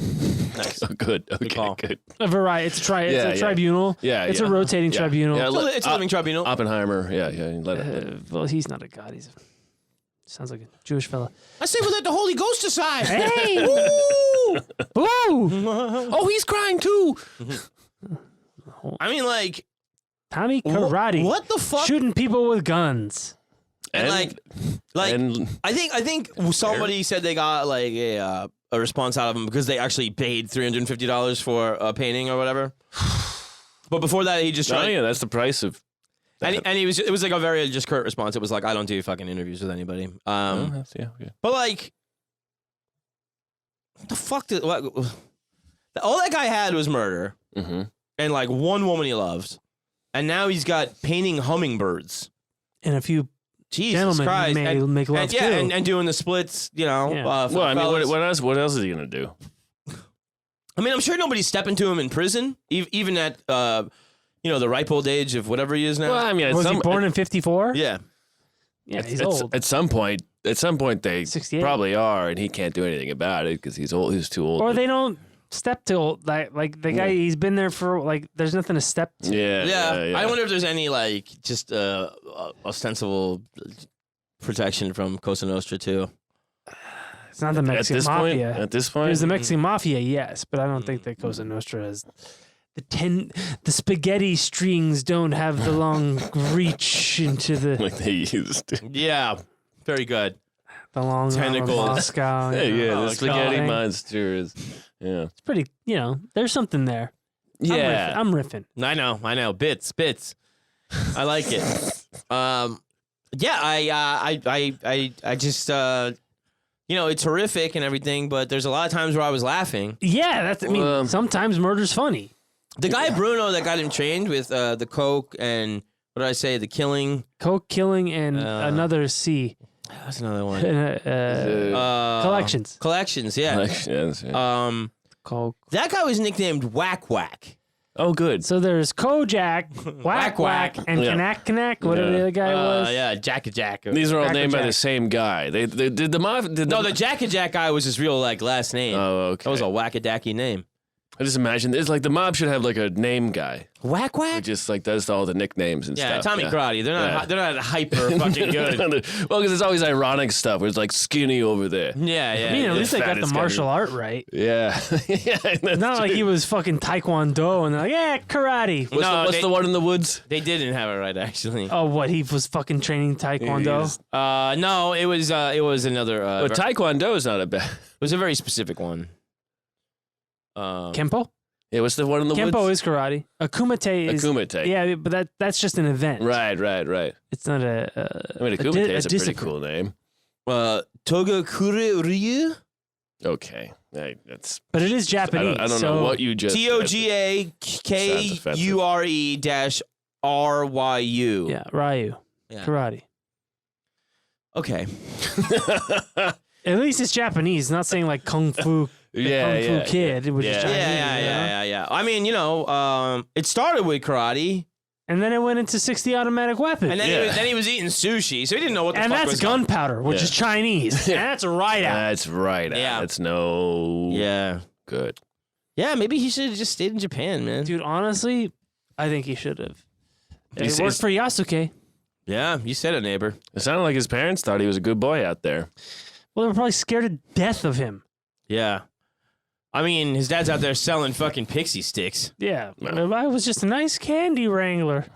Nice. Oh, good. Okay, call. good. A variety. It's a tribunal. Yeah, it's a rotating tribunal. Yeah, It's a living tribunal. Oppenheimer. Yeah. Let it. Well, he's not a god. He's a Sounds like a Jewish fella. I say we let the Holy Ghost decide. Hey! Ooh! Ooh! Oh, he's crying too. I mean, like, Tommy Karate. what the fuck? Shooting people with guns. And and I think somebody said they got like a response out of him because they actually paid $350 for a painting or whatever. But before that, he just tried. Oh yeah, that's the price of. And it was like a very just curt response. It was like, I don't do fucking interviews with anybody. Yeah, okay. But like, what the fuck did all that guy had was murder and like one woman he loved, and now he's got painting hummingbirds And a few Jesus gentlemen Christ. may make love and, yeah, too. and doing the splits, you know. Yeah. Well, Well, I mean, what else is he gonna do? I mean, I'm sure nobody's stepping to him in prison, even at the ripe old age of whatever he is now. Well, I mean, Was he born in 54? Yeah. Yeah, he's at, old. At some point, they 68. probably are, and he can't do anything about it because he's old. He's too old. Or they don't step to old. Like the guy, he's been there for like. There's nothing to step to. Yeah. I wonder if there's any like just ostensible protection from Cosa Nostra too. It's not the Mexican mafia. At this point, There's the Mexican mafia, yes, but I don't think that Cosa Nostra has the spaghetti strings don't have the long reach into the like they used to. Yeah, very good. long tentacles. arm of Moscow. The know. spaghetti God. monster is. Yeah. It's pretty. There's something there. Yeah. I'm riffing. I know. Bits. I like it. Yeah, I just it's horrific and everything, but there's a lot of times where I was laughing. Yeah, sometimes murder's funny. The guy Bruno that got him trained with the coke and what did I say? The killing. Coke killing and another C. That's another one. Collections. Collections, yeah. Collections, yeah. Coke. That guy was nicknamed Whack Whack. Oh, good. So there's Kojak, Whack Whack, and Kanak, whatever the other guy was. Yeah, Jack. These are all Jack named by Jack. the same guy. They did the The Jack guy was his real last name. Oh, okay. That was a wackadacky name. I just imagine it's like the mob should have like a name guy Whack who Whack? just like does all the nicknames and Yeah, stuff. Tommy Karate. They're not hyper fucking good. Well, because it's always ironic stuff where it's like skinny over there. Yeah. At least they got the fattest martial guy. art right. Yeah. Yeah, It's not like he was fucking Taekwondo and they're like, yeah, karate. What's the one in the woods? They didn't have it right, actually. Oh, what? He was fucking training Taekwondo? No, it was another. But Taekwondo is not a bad. It was a very specific one. Kempo? Yeah, what's the one in the woods? Kempo is karate. Akumite is. Akumite. Yeah, but that's just an event. Right. It's not I mean, Akumite is a pretty discipline. cool name. Togakure Ryu? Okay. That's. But it is Japanese. I don't know what you just. TOGAKURE-RYU. Yeah, Ryu. Yeah. Karate. Okay. At least it's Japanese. Not saying like Kung Fu. Kung Fu Kid, which is Chinese. Yeah. I mean, it started with karate, And then it went into 60 automatic weapons. and then he was eating sushi, so he didn't know what the And fuck that's was gunpowder, which is Chinese. And that's right out. That's right. Yeah. That's no. Yeah. Good. Yeah, maybe he should have just stayed in Japan, man. Dude, honestly, I think he should have. It He's- worked for Yasuke. Yeah, you said it, neighbor. It sounded like his parents thought he was a good boy out there. Well, they were probably scared to death of him. Yeah. I mean, his dad's out there selling fucking pixie sticks. Yeah. I was just a nice candy wrangler.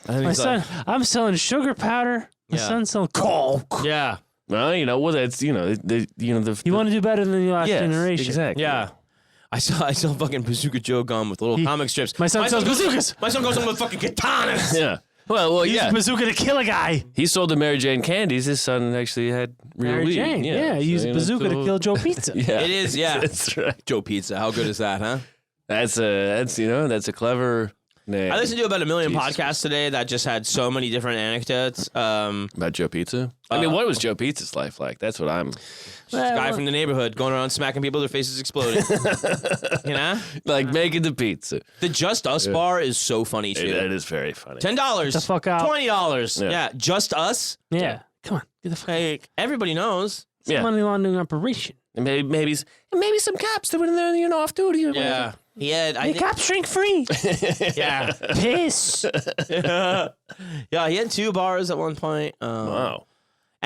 My son, I'm selling sugar powder. My Yeah. son's selling coke. Yeah. Well, that's You want to do better than the last generation. Exactly. Yeah. I saw fucking Bazooka Joe gum with little comic strips. My son sells bazookas. My son goes in with fucking katanas. Yeah. Well, He used yeah. a bazooka to kill a guy. He sold the Mary Jane candies. His son actually had real Mary weed. Jane. Yeah, so, he used a bazooka to kill Joe Pizza. Yeah, It is, yeah. That's right. Joe Pizza. How good is that, huh? That's a clever name. I listened to about 1 million Jesus. podcasts today that just had so many different anecdotes. About Joe Pizza. I mean, what was Joe Pizza's life like? That's what I'm Guy from the neighborhood going around smacking people, their faces exploding. You know? like making the pizza. The Just Us bar is so funny, too. That is very funny. $10. the fuck out. $20. Yeah. Yeah. Just Us. Yeah. Come on. Get the fuck out. Like, everybody knows. It's a money laundering operation. And maybe some cops that were in there, off duty. Or Yeah. He had, I The think, cops drink free. yeah. Piss. Yeah, he had 2 bars at one point. Wow.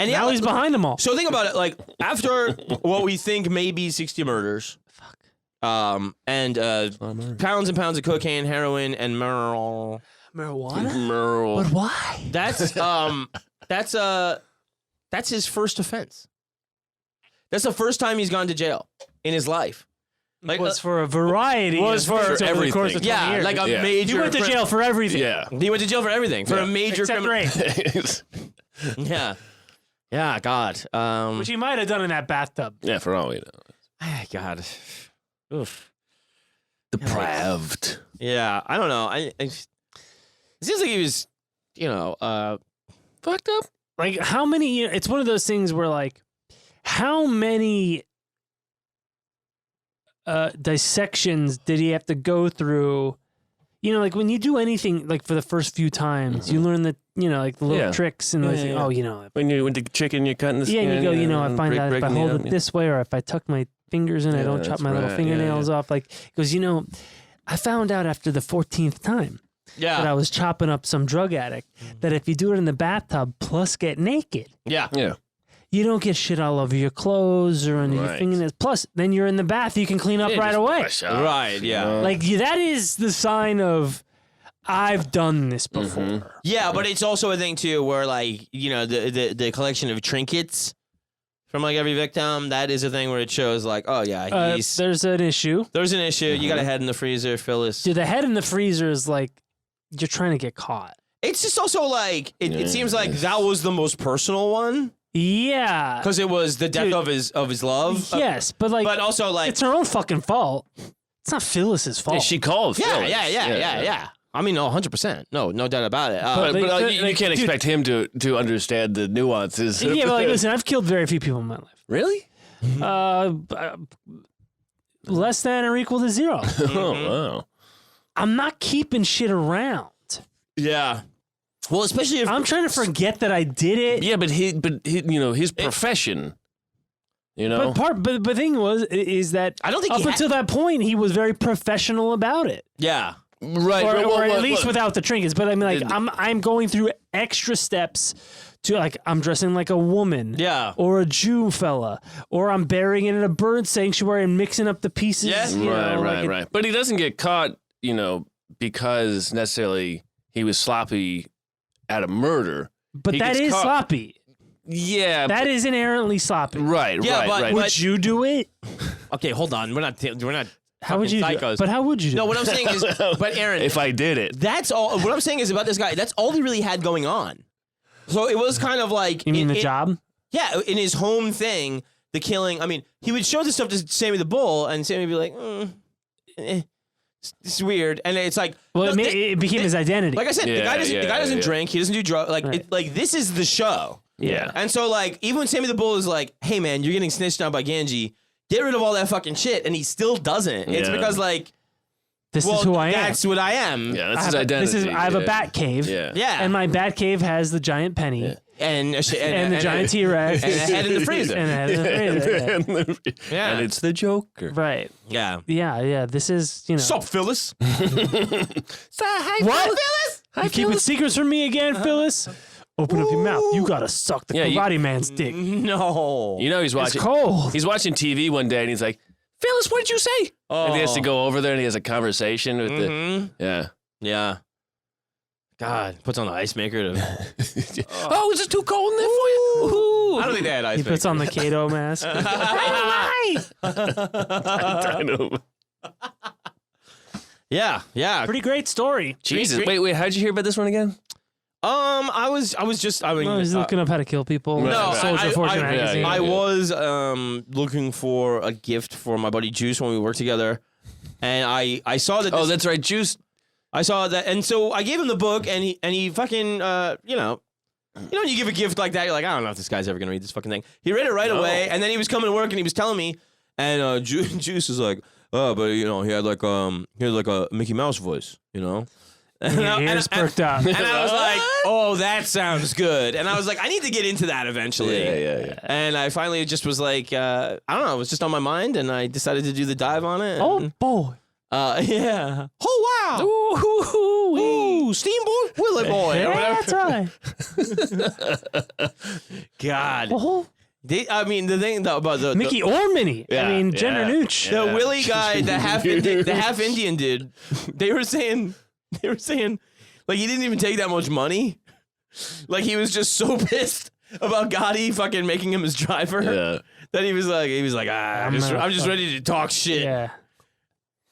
And now he's behind them all. So think about it. Like after what we think may be 60 murders, and pounds and pounds of cocaine, heroin, and marijuana. Merle. But why? That's his first offense. That's the first time he's gone to jail in his life. Like was for a variety. Was of for things over the everything. course of 20 years. like a major. You went to jail for everything. Yeah. He went to jail for everything. For a major Except criminal. rape, Yeah. Yeah, God. which he might have done in that bathtub. Yeah, for all we know. God. Oof. Depraved. Yeah, I don't know. It seems like he was, fucked up. Like how many? It's one of those things where like, how many dissections did he have to go through? You know, like when you do anything, like for the first few times, you learn that, like the little tricks and When you went to chicken, you're cutting the skin. and you go, I find that if I hold it this. this way or if I tuck my fingers in, I don't chop that's my little right. fingernails off. Like, because, I found out after the 14th time that I was chopping up some drug addict that if you do it in the bathtub plus get naked, Yeah. you don't get shit all over your clothes or under your Right. fingernails. Plus, then you're in the bath, you can clean up right away. Right, yeah. Like, that is the sign of, I've done this before. Yeah, but it's also a thing, too, where, like, the collection of trinkets from, like, every victim, that is a thing where it shows, like, oh, yeah, There's an issue. there's an issue. You got a head in the freezer, Phyllis. Dude, the head in the freezer is like, you're trying to get caught. It's just also, like, it seems like that was the most personal one. Yeah. Because it was the death Dude. of his love. Yes, but like, But also, like... it's her own fucking fault. It's not Phyllis's fault. Yeah, she called. Phyllis. Yeah. I mean, no, 100%. No doubt about it. But you like, can't dude- expect him to understand the nuances. Yeah, but like, listen, I've killed very few people in my life. Really? Less than or equal to 0. Oh, wow. I'm not keeping shit around. Yeah. Well, especially if... I'm trying to forget that I did it. Yeah, but his profession, But the thing is that I don't think up until that point, he was very professional about it. Yeah. right? Or at least without the trinkets. But I mean, like, I'm going through extra steps to, like, I'm dressing like a woman. Yeah. Or a Jew fella. Or I'm burying it in a bird sanctuary and mixing up the pieces. Yes. Right. But he doesn't get caught, because necessarily he was sloppy at a murder. But He that gets is caught. sloppy. Yeah. That is inherently sloppy. Right. Yeah, but- Right. Would you do it? Okay, hold on. We're not How would you do psychos. it? But how would you do No, it? what I'm saying is... But Aaron... If I did it. That's all... What I'm saying is about this guy, that's all he really had going on. So it was kind of like... You mean the job? Yeah, in his home thing, the killing... I mean, he would show this stuff to Sammy the Bull, and Sammy would be like... It's weird, and it's like... Well, no, it became his identity. Like I said, the guy doesn't drink, he doesn't do drugs. Like, Right. like this is the show. Yeah. And so, like, even when Sammy the Bull is like, hey, man, you're getting snitched on by Ganji, get rid of all that fucking shit, and he still doesn't. It's Yeah. because, like, This is who I am. That's what I am. Yeah, that's his identity. I have a bat cave. Yeah. Yeah. And my bat cave has the giant penny And and the giant T-Rex. and a head in the freezer. And a head in the freezer. Yeah. And it's the Joker. Right. Yeah. Yeah. This is, Sup, Phyllis? What? You keeping secrets from me again, Phyllis? Open up your mouth. You gotta suck the karate man's dick. No. He's watching. It's cold. He's watching TV one day and he's like, Phyllis, what did you say? And he has to go over there and he has a conversation with the. Yeah. Yeah. God, puts on the ice maker to... Oh, is it too cold in there for you? Ooh. I don't think they had ice He puts on the Kato mask. Yeah. Pretty great story. Jesus. Wait, how'd you hear about this one again? I was just, I mean... I was looking up how to kill people. No, Soldier of Fortune magazine. I was looking for a gift for my buddy Juice when we worked together, and I saw that. Oh, that's right, Juice. I saw that, and so I gave him the book, and he fucking you know, you give a gift like that, you're like, I don't know if this guy's ever gonna read this fucking thing. He read it right away, and then he was coming to work, and he was telling me, and Juice was like, oh, but he had like a Mickey Mouse voice, And Ears perked up. And I was like, oh, that sounds good. And I was like, I need to get into that eventually. Yeah. And I finally just was like, I don't know, it was just on my mind, and I decided to do the dive on it. Oh, boy. Yeah. Oh, wow. Ooh, you, Steamboat Willie Boy. Or Yeah, whatever. that's right. God. Oh, I mean, the thing about the Mickey or Minnie. Yeah, I mean, gender yeah. nooch. the Willie guy, the half Indian dude, they were saying, like he didn't even take that much money. Like he was just so pissed about Gotti fucking making him his driver that he was like, I'm just ready to talk shit. Yeah.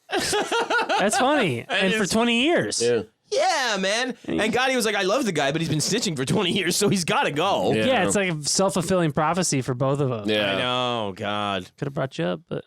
That's funny. And for 20 years. Yeah. Yeah, man. And Gotti was like, I love the guy, but he's been snitching for 20 years, so he's got to go. Yeah. Yeah, it's like a self-fulfilling prophecy for both of them. Yeah. I know, God. Could have brought you up, but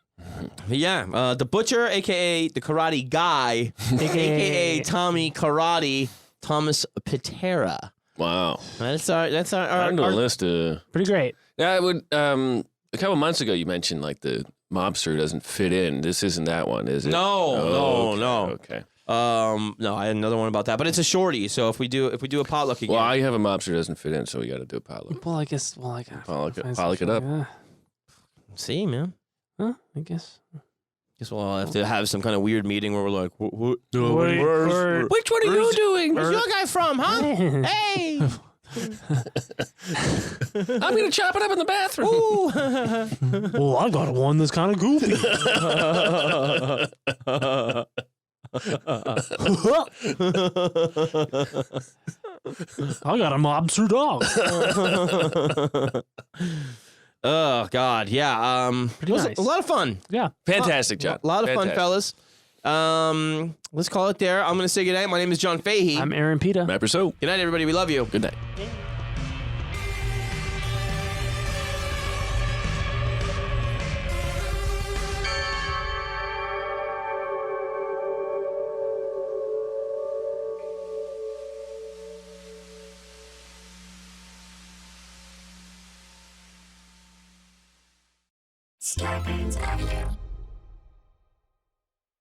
Yeah, the Butcher, a.k.a. the Karate Guy, a.k.a. Tommy Karate, Thomas Pitera. Wow. That's our On the list. pretty great. Yeah, I would. A couple months ago, you mentioned like the mobster doesn't fit in. This isn't that one, is it? No. Okay. No, I had another one about that, but it's a shorty. So if we do a potluck again, Well, I have a mobster doesn't fit in, so we got to do a potluck. Well, I guess. I got. Potluck it up. see, man. Huh? I guess. Guess we'll have to have some kind of weird meeting where we're like, what? Which one are you doing? Where's your guy from, huh? Hey. I'm gonna chop it up in the bathroom. Well, I got one that's kind of goofy. I got a mobster dog. Oh God, yeah. It was nice. a lot of fun. Yeah. Fantastic, John. A lot of fun, fellas. Let's call it there. I'm gonna say goodnight. My name is John Fahey. I'm Aaron Pita. Mapper so. Good night, everybody. We love you. Good night. Starburns Audio.